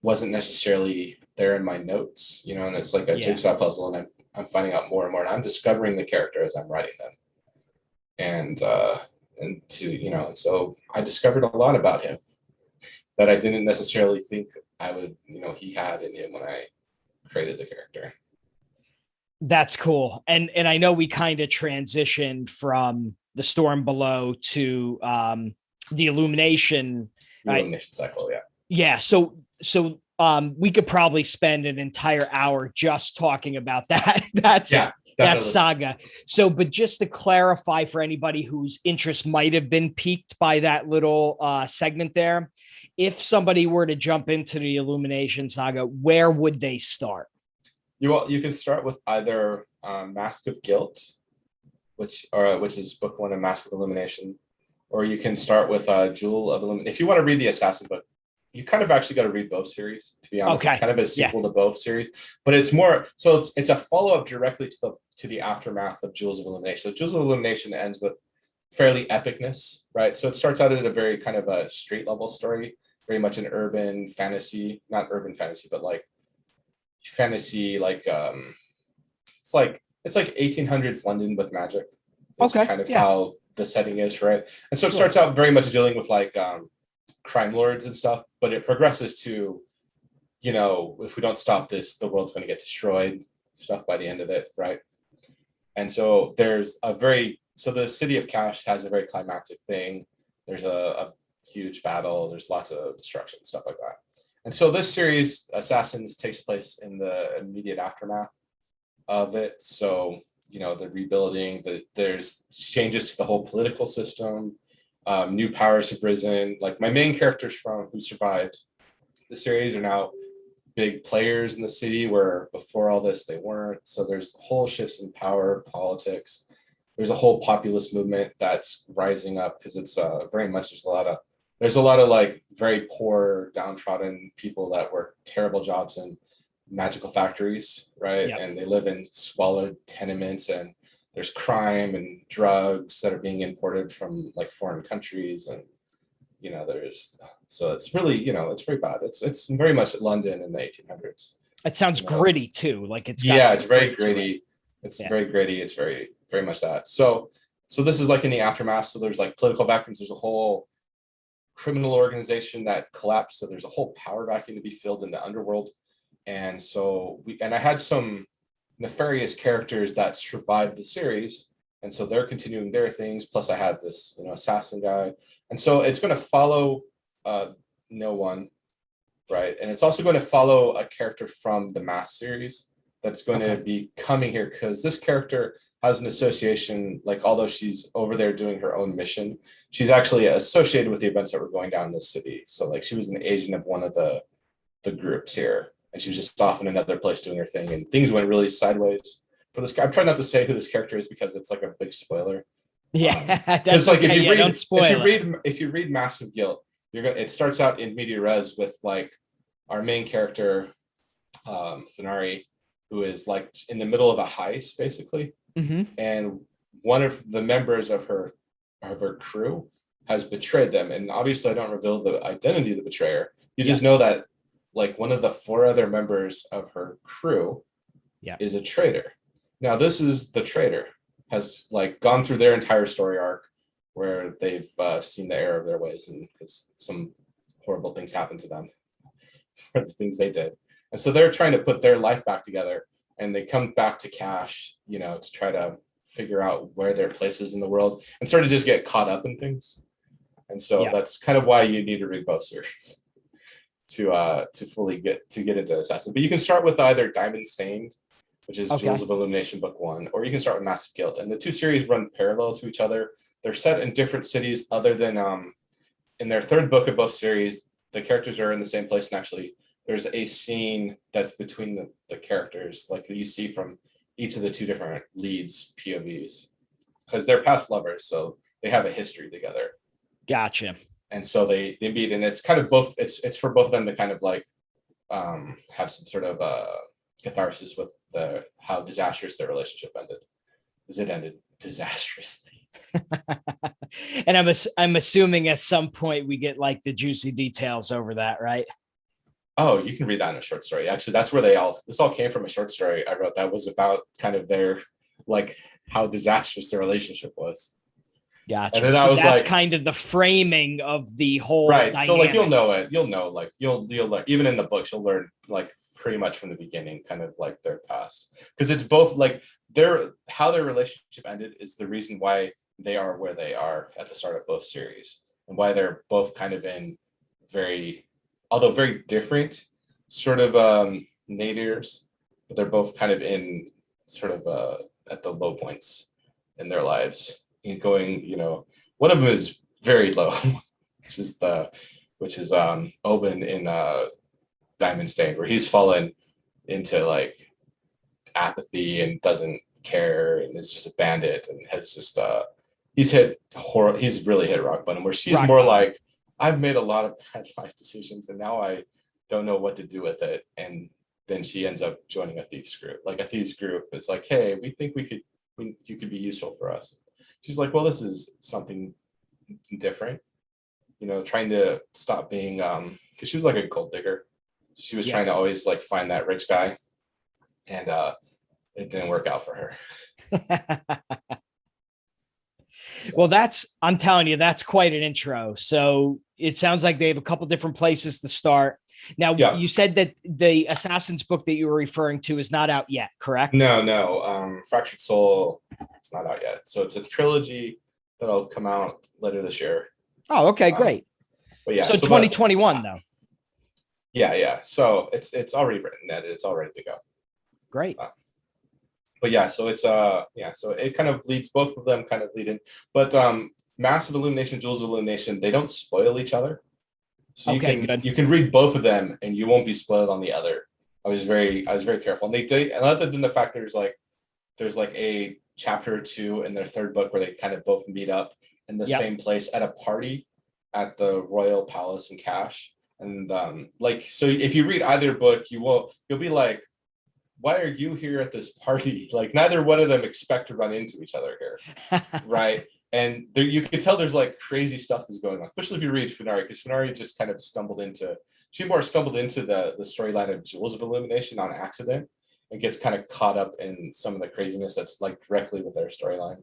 wasn't necessarily there in my notes, and it's like a jigsaw puzzle, and I'm finding out more and more, and I'm discovering the character as I'm writing them. And so I discovered a lot about him that I didn't necessarily think I would, he had in him when I created the character. That's cool. And I know we kind of transitioned from the Storm Below to the Illumination Cycle, yeah. Yeah, so we could probably spend an entire hour just talking about that. That saga. So, but just to clarify for anybody whose interest might have been piqued by that little segment there, if somebody were to jump into the Illumination saga, where would they start? You can start with either Mask of Guilt, which is book 1 of Mask of Illumination, or you can start with Jewel of Illumination. If you want to read the Assassin book, you kind of actually got to read both series, to be honest. Okay. It's kind of a sequel to both series, but it's more so it's a follow-up directly to the aftermath of Jewels of Illumination. So Jewels of Illumination ends with fairly epicness, right? So it starts out at a very kind of a street level story, very much an urban fantasy, not urban fantasy, but like fantasy, like it's like 1800s London with magic. It's kind of how the setting is, right? And so it starts out very much dealing with like crime lords and stuff, but it progresses to, if we don't stop this, the world's going to get destroyed, stuff by the end of it, right? And so the city of Cash has a very climactic thing. There's a huge battle. There's lots of destruction, stuff like that. And so this series, Assassins, takes place in the immediate aftermath of it. So, the rebuilding, there's changes to the whole political system. New powers have risen. Like my main characters who survived the series are now big players in the city, where before all this they weren't. So there's whole shifts in power, politics. There's a whole populist movement that's rising up because it's very much there's a lot of like very poor, downtrodden people that work terrible jobs in magical factories, right? Yep. And they live in squalid tenements, and there's crime and drugs that are being imported from like foreign countries, and so it's really it's very bad. It's very much London in the 1800s. It sounds gritty too, like it's it's very gritty. It's very gritty. It's very very much that. So this is like in the aftermath. So there's like political vacuums. There's a whole criminal organization that collapsed. So there's a whole power vacuum to be filled in the underworld. And so I had some nefarious characters that survived the series, and so they're continuing their things. Plus, I had this assassin guy, and so it's going to follow No One, right? And it's also going to follow a character from the Mask series that's going to be coming here, because this character has an association. Like, although she's over there doing her own mission, she's actually associated with the events that were going down in the city. So, like, she was an agent of one of the groups here. And she was just off in another place doing her thing, and things went really sideways for this guy. I'm trying not to say who this character is because it's like a big spoiler, Yeah, Because that's like okay. Yeah, don't spoil it. if you read Massive Guilt, it starts out in media res with like our main character, Fenari, who is like in the middle of a heist basically, and one of the members of her crew has betrayed them. And obviously, I don't reveal the identity of the betrayer. You just know that like one of the 4 other members of her crew is a traitor. Now, this is the traitor has like gone through their entire story arc where they've seen the error of their ways, and because some horrible things happened to them for the things they did. And so they're trying to put their life back together, and they come back to Cash, to try to figure out where their place is in the world and sort of just get caught up in things. And so that's kind of why you need to read both series to fully get into Assassin. But you can start with either Diamond Stained, which is Jewels of Illumination book 1, or you can start with Massive Guilt. And the 2 series run parallel to each other. They're set in different cities other than in their 3rd book of both series, the characters are in the same place, and actually there's a scene that's between the characters, like you see from each of the 2 different leads POVs, because they're past lovers, so they have a history together. Gotcha. And so they meet, and it's kind of both. It's for both of them to kind of like have some sort of catharsis with how disastrous their relationship ended, because it ended disastrously. And I'm assuming at some point we get like the juicy details over that, right? Oh, you can read that in a short story. Actually, that's where this all came from, a short story I wrote that was about kind of their, like, how disastrous their relationship was. Gotcha. And then I was that's like, kind of the framing of the whole dynamic. So like you'll know, like you'll learn, even in the books, you'll learn like pretty much from the beginning, kind of like their past. Because it's both like how their relationship ended is the reason why they are where they are at the start of both series, and why they're both kind of in although very different sort of nadirs, but they're both kind of in sort of at the low points in their lives. And going, one of them is very low, which is Oben in Diamond Stained, where he's fallen into like apathy and doesn't care and is just a bandit and has just he's really hit rock bottom, where she's more like, I've made a lot of bad life decisions and now I don't know what to do with it. And then she ends up joining a thieves group. Like a thieves group is like, hey, we think you could be useful for us. She's like, well, this is something different, trying to stop being, because she was like a gold digger. She was trying to always like find that rich guy, and it didn't work out for her. Well, I'm telling you, that's quite an intro. So it sounds like they have a couple different places to start. Now, you said that the Assassin's book that you were referring to is not out yet, correct? No. Fractured Soul, it's not out yet. So it's a trilogy that'll come out later this year. Oh, okay, great. But yeah, so 2021 though. Yeah. So it's already written, edited, it's all ready to go. Great. But yeah, so it's so it kind of leads, both of them kind of lead in. But Massive Illumination, Jewels of Illumination, they don't spoil each other. So you can read both of them and you won't be spoiled on the other. I was very careful. And and other than the fact there's like a chapter or 2 in their 3rd book where they kind of both meet up in the same place at a party at the Royal Palace in Cash. And so if you read either book, you'll be like, why are you here at this party? Like neither one of them expect to run into each other here. Right. And you can tell there's like crazy stuff is going on, especially if you read Fenari, because Fenari just kind of stumbled into the storyline of Jewels of Illumination on accident and gets kind of caught up in some of the craziness that's like directly with their storyline.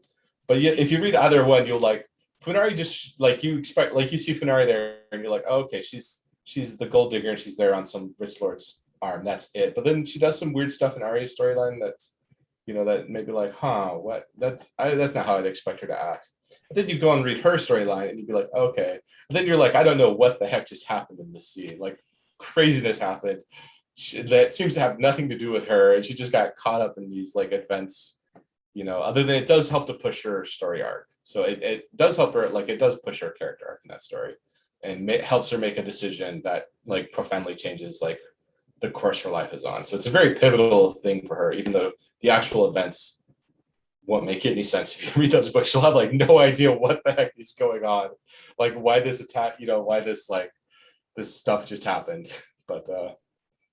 But yeah, if you read either one, you'll like Fenari, just like you expect, like you see Fenari there and you're like, oh, okay, she's the gold digger and she's there on some rich lord's arm. That's it. But then she does some weird stuff in Arya's storyline that's, that maybe like, what? That's not how I'd expect her to act. And then you go and read her storyline and you'd be like, okay. And then you're like, I don't know what the heck just happened in this scene. Like craziness happened that seems to have nothing to do with her, and she just got caught up in these like events. Other than it does help to push her story arc. So it does help her, like it does push her character arc in that story, and helps her make a decision that like profoundly changes like the course her life is on. So it's a very pivotal thing for her, even though the actual events won't make any sense if you read those books. You'll have like no idea what the heck is going on, like why this attack, why this like this stuff just happened. But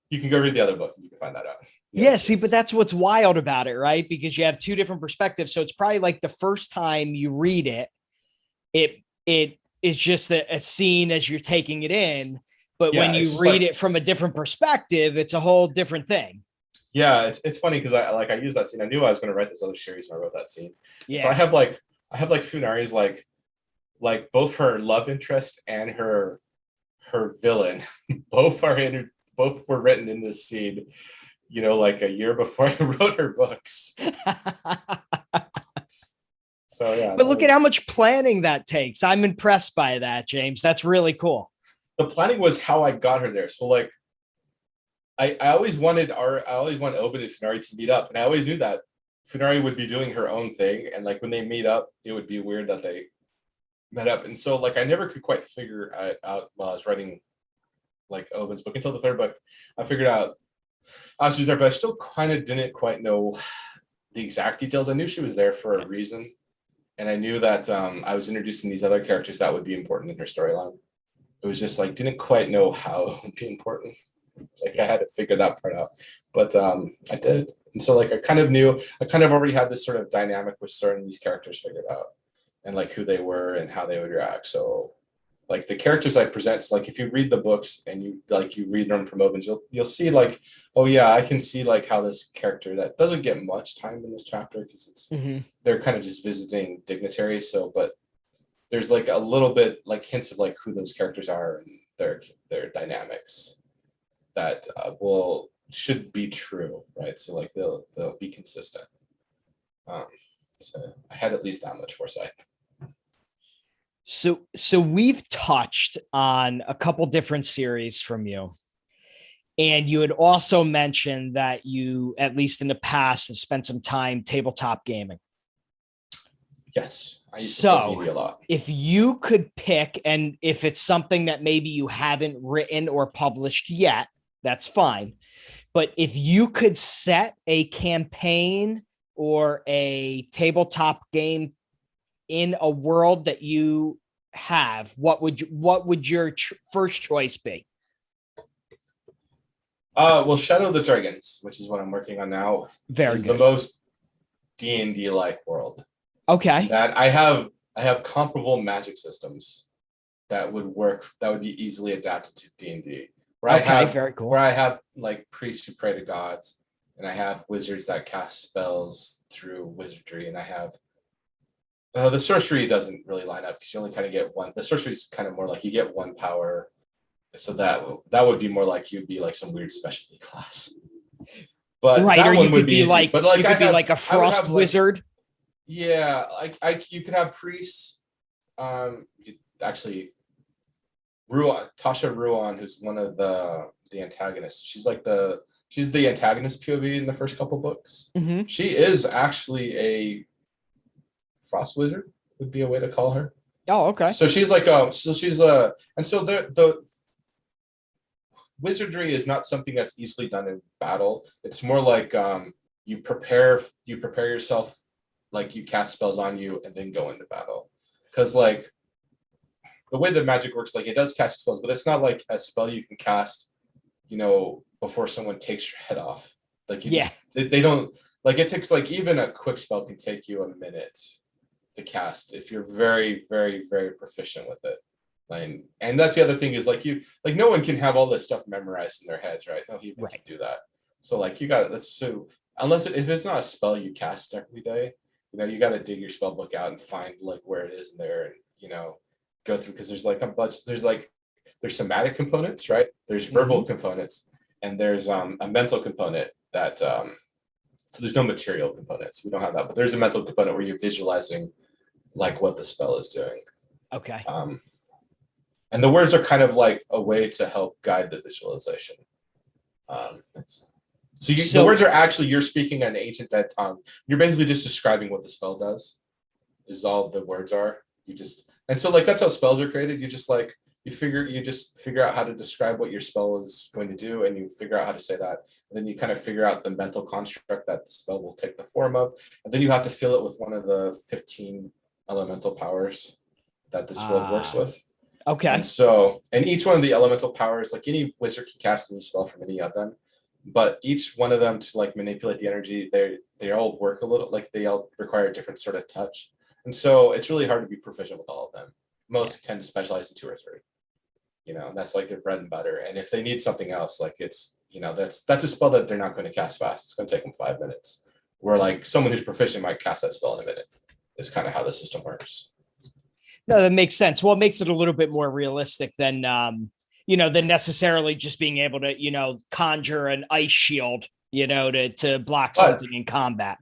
you can go read the other book and you can find that out. Yeah, see, but that's what's wild about it, right? Because you have two different perspectives. So it's probably like the first time you read it, it is just a scene as you're taking it in. But when you read it from a different perspective, it's a whole different thing. Yeah, it's funny because I use that scene. I knew I was going to write this other series when I wrote that scene. Yeah. So I have like Funari's like both her love interest and her villain both were written in this scene, like a year before I wrote her books. So yeah. But look at how much planning that takes. I'm impressed by that, James. That's really cool. The planning was how I got her there. So like I always wanted Oben and Funari to meet up, and I always knew that Funari would be doing her own thing, and like when they meet up, it would be weird that they met up. And so like I never could quite figure out while I was writing like Oben's book until the third book. I figured out she was there, but I still kind of didn't quite know the exact details. I knew she was there for a reason, and I knew that I was introducing these other characters that would be important in her storyline. It was just like didn't quite know how it would be important. Like I had to figure that part out, but I did. And so like I kind of already had this sort of dynamic with certain these characters figured out, and like who they were and how they would react. So like the characters I present, so like if you read the books and you read them from Oben's, you'll see like, oh yeah, I can see like how this character that doesn't get much time in this chapter because it's they're kind of just visiting dignitaries. So but there's like a little bit like hints of like who those characters are and their dynamics that should be true, right? So like they'll be consistent. So I had at least that much foresight. So we've touched on a couple different series from you, and you had also mentioned that you, at least in the past, have spent some time tabletop gaming. Yes. I used to play a lot. If you could pick, and if it's something that maybe you haven't written or published yet, that's fine. But if you could set a campaign or a tabletop game in a world that you have, what would your first choice be? Well, Shadow of the Dragons, which is what I'm working on now, is the most D&D like world. Okay. That I have comparable magic systems that would work, that would be easily adapted to D&D. Very cool. Where I have like priests who pray to gods, and I have wizards that cast spells through wizardry, and I have the sorcery doesn't really line up because you only kind of get one. The sorcery is kind of more like you get one power, so that would be more like you'd be like some weird specialty class. But right, that or one you would could be like, but like you could be like a frost wizard. Yeah, like you could have priests. Actually, Tasha Ruan, who's one of the antagonists. She's the antagonist POV in the first couple books. Mm-hmm. She is actually a frost wizard, would be a way to call her. Oh, okay. So she's like and so the wizardry is not something that's easily done in battle. It's more like you prepare yourself, like you cast spells on you and then go into battle. Because like the way that magic works, like it does cast spells, but it's not like a spell you can cast, before someone takes your head off. Like they don't, like it takes, like even a quick spell can take you a minute to cast if you're very, very, very proficient with it. And that's the other thing is like no one can have all this stuff memorized in their heads, right? No human can do that. So like you got it. So unless if it's not a spell you cast every day, you got to dig your spell book out and find like where it is in there, and go through, because there's like a bunch. There's somatic components, right? There's verbal components, and there's a mental component that. So there's no material components. We don't have that, but there's a mental component where you're visualizing like what the spell is doing. Okay. And the words are kind of like a way to help guide the visualization. The words are actually, you're speaking an ancient dead tongue. You're basically just describing what the spell does, is all the words are. And so like that's how spells are created. You just like you just figure out how to describe what your spell is going to do, and you figure out how to say that. And then you kind of figure out the mental construct that the spell will take the form of. And then you have to fill it with one of the 15 elemental powers that this world works with. Okay. And so, and each one of the elemental powers, like any wizard can cast any spell from any of them, but each one of them to like manipulate the energy, they all work a little, like they all require a different sort of touch. And so it's really hard to be proficient with all of them. Most tend to specialize in 2 or 3. You know, that's like their bread and butter. And if they need something else, like it's, you know, that's a spell that they're not going to cast fast. It's going to take them 5 minutes. Where like someone who's proficient might cast that spell in a minute. Is kind of how the system works. No, that makes sense. Well, it makes it a little bit more realistic than, than necessarily just being able to, conjure an ice shield, to block something in combat.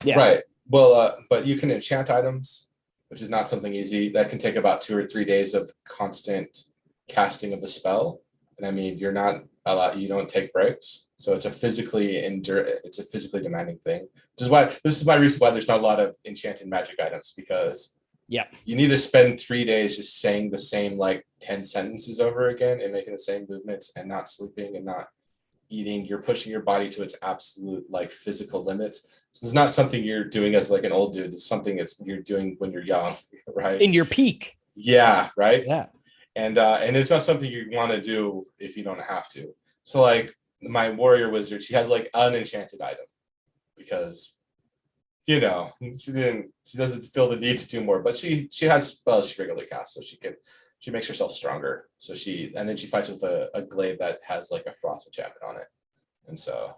Yeah. Right. Well, but you can enchant items, which is not something easy. That can take about 2 or 3 days of constant casting of the spell. And I mean, you don't take breaks. So it's a physically demanding thing. This is my reason why there's not a lot of enchanted magic items, because you need to spend 3 days just saying the same like 10 sentences over again and making the same movements and not sleeping and not eating. You're pushing your body to its absolute like physical limits. So it's not something you're doing as like an old dude. It's something you're doing when you're young, right? In your peak. Yeah, right. Yeah. And it's not something you want to do if you don't have to. So like my warrior wizard, she has like an enchanted item because she doesn't feel the need to do more, but she has spells she regularly casts, so she makes herself stronger. So and then she fights with a glaive that has like a frost enchantment on it. And so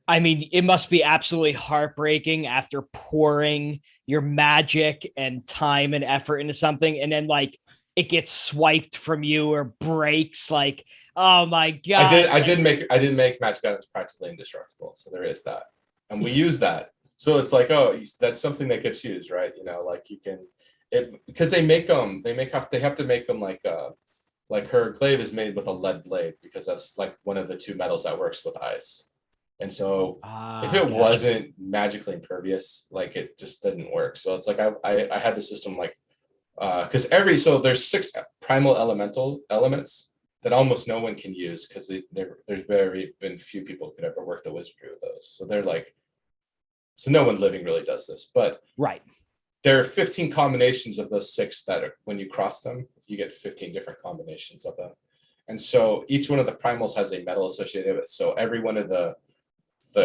I mean, it must be absolutely heartbreaking after pouring your magic and time and effort into something, and then like it gets swiped from you or breaks. Like, oh my god! I did make magic items practically indestructible, so there is that, and we use that. So it's like, oh, that's something that gets used, right? Like you can, because they have to make them like her glaive is made with a lead blade because that's like one of the 2 metals that works with ice. And so if it wasn't magically impervious, like it just didn't work. So it's like I had the system like because there's 6 primal elemental elements that almost no one can use because there's very been few people who could ever work the wizardry with those. So they're like, so no one living really does this. But right, there are 15 combinations of those 6 that are, when you cross them, you get 15 different combinations of them. And so each one of the primals has a metal associated with it. So every one of the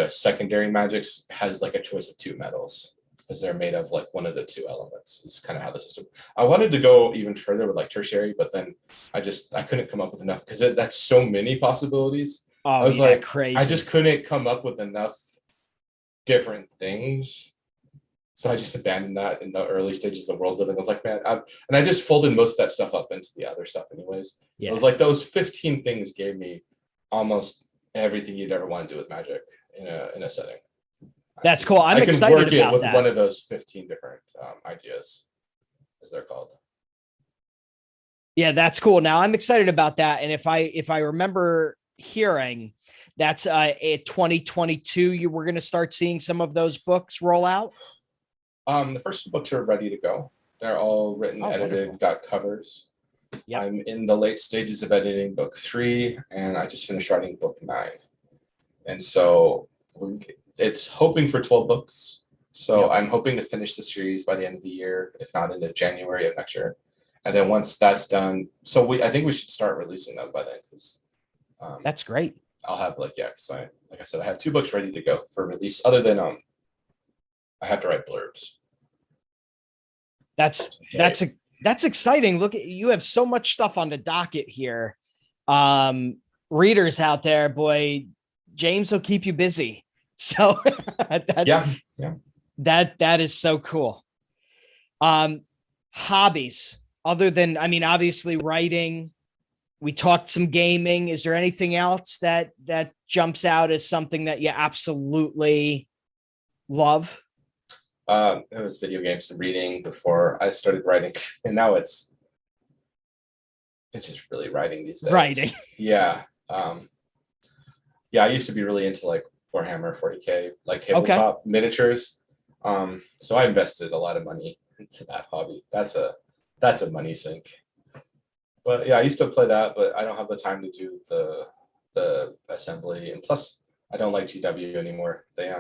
secondary magics has like a choice of 2 metals because they're made of like one of the 2 elements. It's kind of how the system. I wanted to go even further with like tertiary, but then I couldn't come up with enough because that's so many possibilities. I was like crazy. I just couldn't come up with enough different things. So I just abandoned that in the early stages of world building. I was like, man, I just folded most of that stuff up into the other stuff anyways. Yeah. It was like those 15 things gave me almost everything you'd ever want to do with magic in a setting. That's cool. I'm excited about that. I can work it with one of those 15 different ideas, as they're called. Yeah, that's cool. Now I'm excited about that. And if I remember hearing, that's a 2022, we're going to start seeing some of those books roll out. The first books are ready to go. They're all written, edited, wonderful. Got covers. Yep. I'm in the late stages of editing book 3, and I just finished writing book 9. And so it's hoping for 12 books. So I'm hoping to finish the series by the end of the year, if not into January of next year. And then once that's done, I think we should start releasing them by then. Because that's great. I'll have like I said, I have 2 books ready to go for release. Other than I have to write blurbs. That's exciting. Look, you have so much stuff on the docket here. Readers out there, boy, James will keep you busy. So that is so cool. Hobbies other than, I mean, obviously writing, we talked some gaming. Is there anything else that jumps out as something that you absolutely love? It was video games and reading before I started writing, and now it's just really writing these days. Writing. Yeah. I used to be really into like Warhammer 40K, like tabletop miniatures. So I invested a lot of money into that hobby. That's that's a money sink. But yeah, I used to play that, but I don't have the time to do the assembly, and plus I don't like GW anymore. They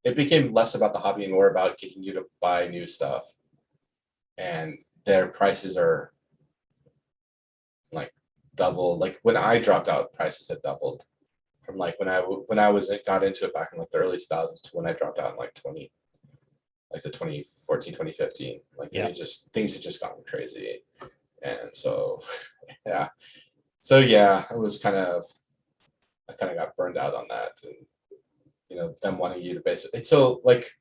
it became less about the hobby and more about getting you to buy new stuff, and their prices are like double. Like when I dropped out, prices had doubled from like when I was got into it back in like the early 2000s to when I dropped out in like 2014, 2015. Like things had just gotten crazy. And so yeah. So yeah, I kind of got burned out on that, and them wanting you to basically, it's so like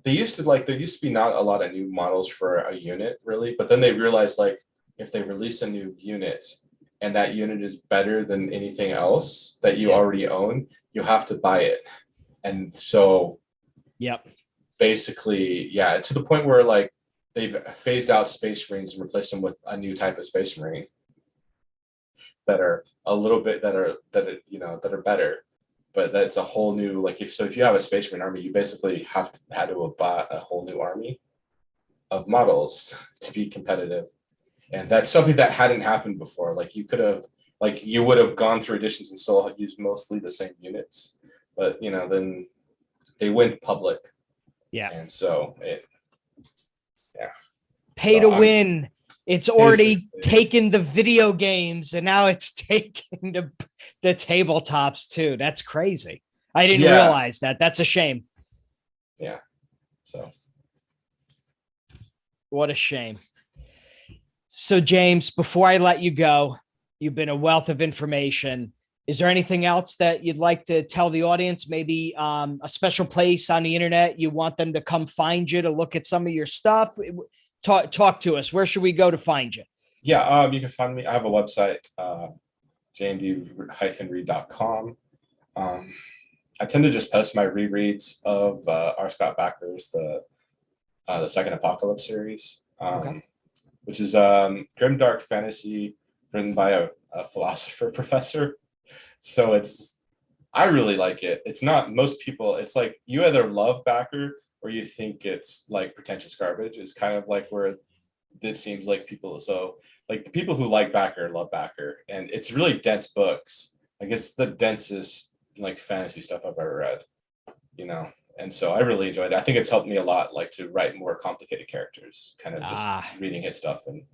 there used to be not a lot of new models for a unit really, but then they realized like if they release a new unit and that unit is better than anything else that you already own, you have to buy it. And so basically, yeah, to the point where like they've phased out Space Marines and replaced them with a new type of Space Marine that are a little bit that are better. But that's a whole new, like if you have a Space Marine army, you basically had to buy a whole new army of models to be competitive. And that's something that hadn't happened before. Like you would have gone through editions and still used mostly the same units, but then they went public. Yeah. And so pay to win. It's already taken the video games and now it's taking the tabletops too. That's crazy. I didn't realize that. That's a shame. Yeah. So what a shame. So James, before I let you go, you've been a wealth of information. Is there anything else that you'd like to tell the audience? Maybe a special place on the internet you want them to come find you to look at some of your stuff? Talk to us. Where should we go to find you? Yeah, you can find me. I have a website, JMD-Reid.com. I tend to just post my rereads of R. Scott Bakker's the Second Apocalypse series, which is grimdark fantasy written by a philosopher professor. So I really like it. It's not most people. It's like you either love Bakker or you think it's like pretentious garbage. Is kind of like where it seems like people. So like the people who like Bakker love Bakker, and it's really dense books. Like it's the densest like fantasy stuff I've ever read. And so I really enjoyed it. I think it's helped me a lot, like to write more complicated characters, kind of just reading his stuff. And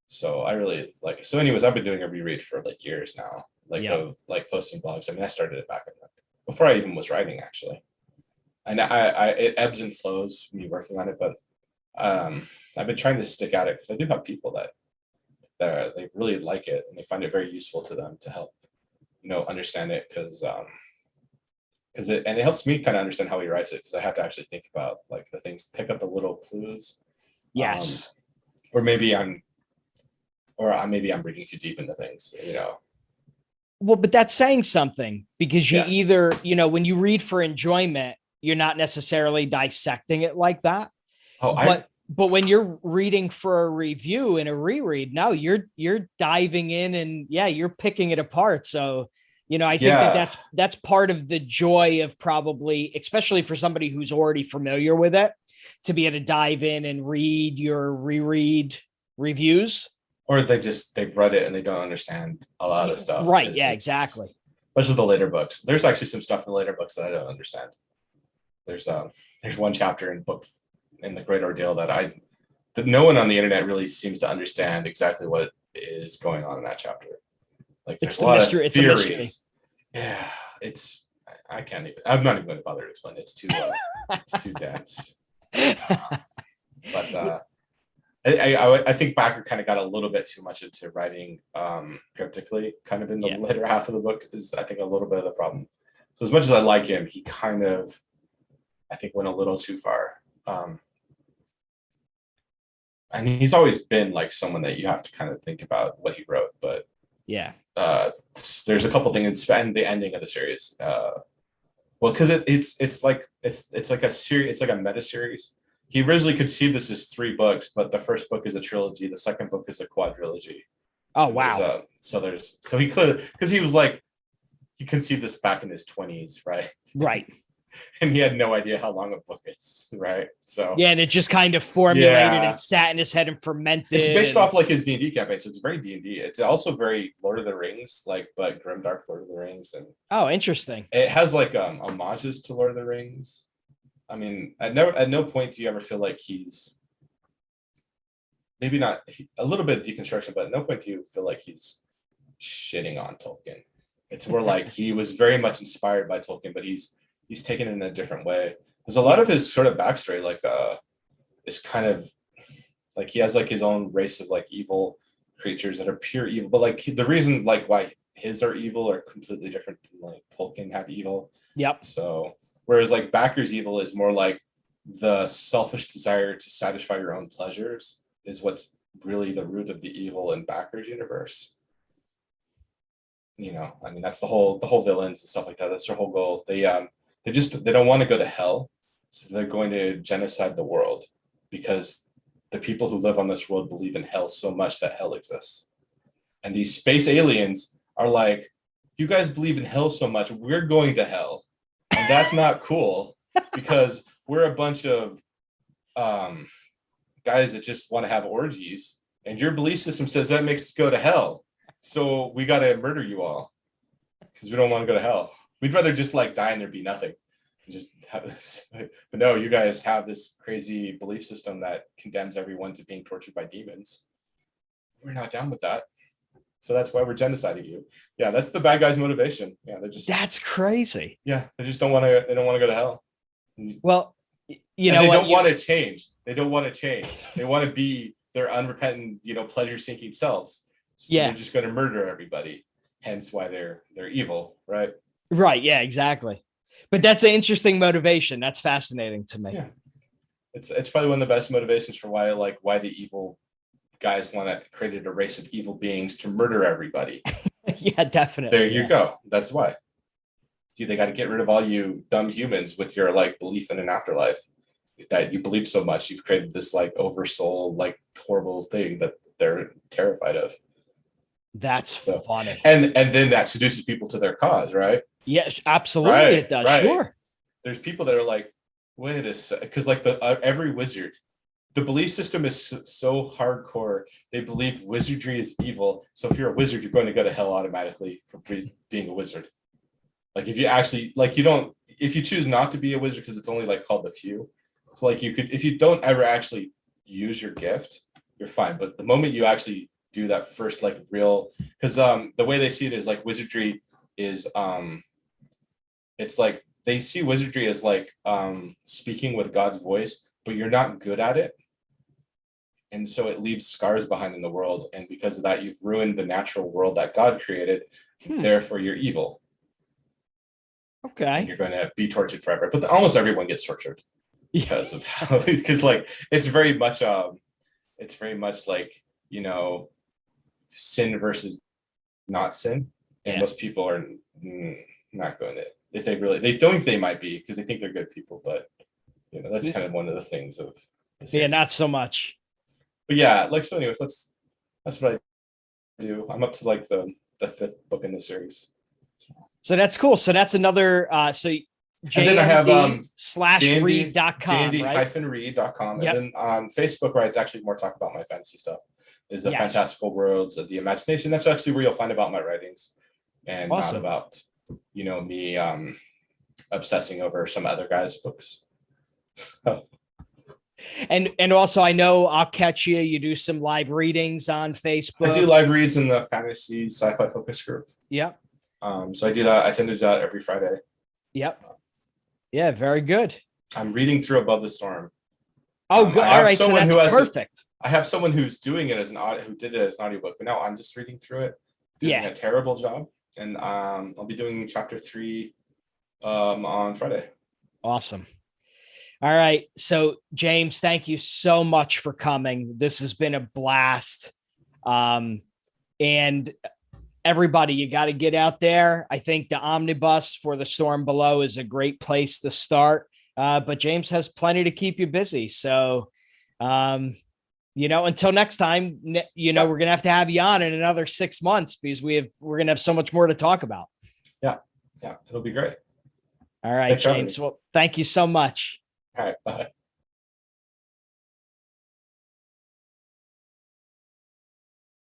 so I really like it. So anyways, I've been doing a reread for like years now, of like posting blogs. I mean, I started it back before I even was writing actually. And it ebbs and flows me working on it, but I've been trying to stick at it because I do have people that they really like it and they find it very useful to them to help, understand it because it helps me kind of understand how he writes it because I have to actually think about like the things, pick up the little clues. Yes. Or maybe I'm reading too deep into things, Well, but that's saying something because you either, when you read for enjoyment, you're not necessarily dissecting it like that. But when you're reading for a review and a reread, no, you're diving in and you're picking it apart. So, I think that's part of the joy of probably, especially for somebody who's already familiar with it, to be able to dive in and read your reread reviews. Or they've read it and they don't understand a lot of stuff. Right. Yeah, exactly. Especially the later books. There's actually some stuff in the later books that I don't understand. There's one chapter in the Great Ordeal that no one on the internet really seems to understand exactly what is going on in that chapter. Like it's a mystery. It's a mystery. Yeah, I can't even. I'm not even going to bother to explain it. It's too it's too dense. But I think Bakker kind of got a little bit too much into writing cryptically, kind of in the later half of the book is I think a little bit of the problem. So as much as I like him, he kind of I think went a little too far. And he's always been like someone that you have to kind of think about what he wrote, but there's a couple things in the ending of the series. Because it's like a series, it's like a meta series. He originally conceived this as 3 books, but the first book is a trilogy, the second book is a quadrilogy. Oh wow! So he clearly because he was like he conceived this back in his 20s, right? Right. and he had no idea how long a book is, right? So yeah, and it just kind of formulated and sat in his head and fermented. It's based off like his D&D campaign, so it's very D&D. It's also very Lord of the Rings, like, but grimdark Lord of the Rings, and interesting. it has like homages to Lord of the Rings. I mean, at no point do you ever feel like he's maybe not a little bit of deconstruction, but at no point do you feel like he's shitting on Tolkien. It's more like he was very much inspired by Tolkien, but he's taken it in a different way. There's a lot of his sort of backstory, like is kind of like he has like his own race of like evil creatures that are pure evil, but like the reason like why his are evil are completely different than like Tolkien have evil. Yep. So whereas like Backer's evil is more like the selfish desire to satisfy your own pleasures is what's really the root of the evil in Backer's universe. You know, I mean, that's the whole villains and stuff like that. That's their whole goal. They don't want to go to hell, so they're going to genocide the world because the people who live on this world believe in hell so much that hell exists. And these space aliens are like, you guys believe in hell so much, we're going to hell. And that's not cool because we're a bunch of guys that just want to have orgies. And your belief system says that makes us go to hell. So we got to murder you all because we don't want to go to hell. We'd rather just like die and there be nothing. But no, you guys have this crazy belief system that condemns everyone to being tortured by demons. We're not down with that. So that's why we're genociding you. Yeah, that's the bad guy's motivation. Yeah, that's crazy. Yeah, they just don't want to. They don't want to go to hell. Well, you know, they don't want to change. They don't want to change. They want to be their unrepentant, pleasure-seeking selves. So they're just going to murder everybody. Hence why they're evil, right? Right. Yeah. Exactly. But that's an interesting motivation. That's fascinating to me. Yeah, it's probably one of the best motivations for why the evil guys want to create a race of evil beings to murder everybody. Yeah, definitely. There you go. That's why. They got to get rid of all you dumb humans with your like belief in an afterlife that you believe so much. You've created this like oversoul, like horrible thing that they're terrified of. That's funny. And then that seduces people to their cause, right? Yes, absolutely. Right, it does. Right. Sure. There's people that are like, wait a second, because like every wizard, the belief system is so hardcore. They believe wizardry is evil. So if you're a wizard, you're going to go to hell automatically for being a wizard. Like if you actually if you choose not to be a wizard because it's only like called the few. So like if you don't ever actually use your gift, you're fine. But the moment you actually do that first like real, because the way they see it is like wizardry is it's like they see wizardry as like speaking with God's voice, but you're not good at it. And so it leaves scars behind in the world. And because of that, you've ruined the natural world that God created. Therefore, you're evil. Okay. And you're going to be tortured forever. But almost everyone gets tortured because of how, because like it's very much like, sin versus not sin. And most people are not going to, if they don't think they might be because they think they're good people. But, that's kind of one of the things of the series. Yeah, not so much. But yeah, like, so anyways, that's what I do. I'm up to like the fifth book in the series. So that's cool. So that's another, so JMD/Reid.com, JMD-Reid.com. Yep. And then on Facebook, where it's actually more talk about my fantasy stuff, is the Fantastical Worlds of the Imagination. That's actually where you'll find about my writings and not about, me obsessing over some other guy's books. And also, I know I'll catch you. You do some live readings on Facebook. I do live reads in the fantasy sci-fi focus group. Yep. So I do that. I tend to do that every Friday. Yep. Yeah, very good. I'm reading through Above the Storm. Oh, good. All right. So that's perfect. I have someone who's doing it who did it as an audiobook, but now I'm just reading through it, doing a terrible job. And I'll be doing chapter 3 on Friday. Awesome. All right. So James, thank you so much for coming. This has been a blast. And everybody, you got to get out there. I think the omnibus for The Storm Below is a great place to start. But James has plenty to keep you busy. So, until next time, we're going to have you on in another 6 months because we're going to have so much more to talk about. Yeah. It'll be great. All right, Thanks for having James. me. Well, thank you so much. All right, bye.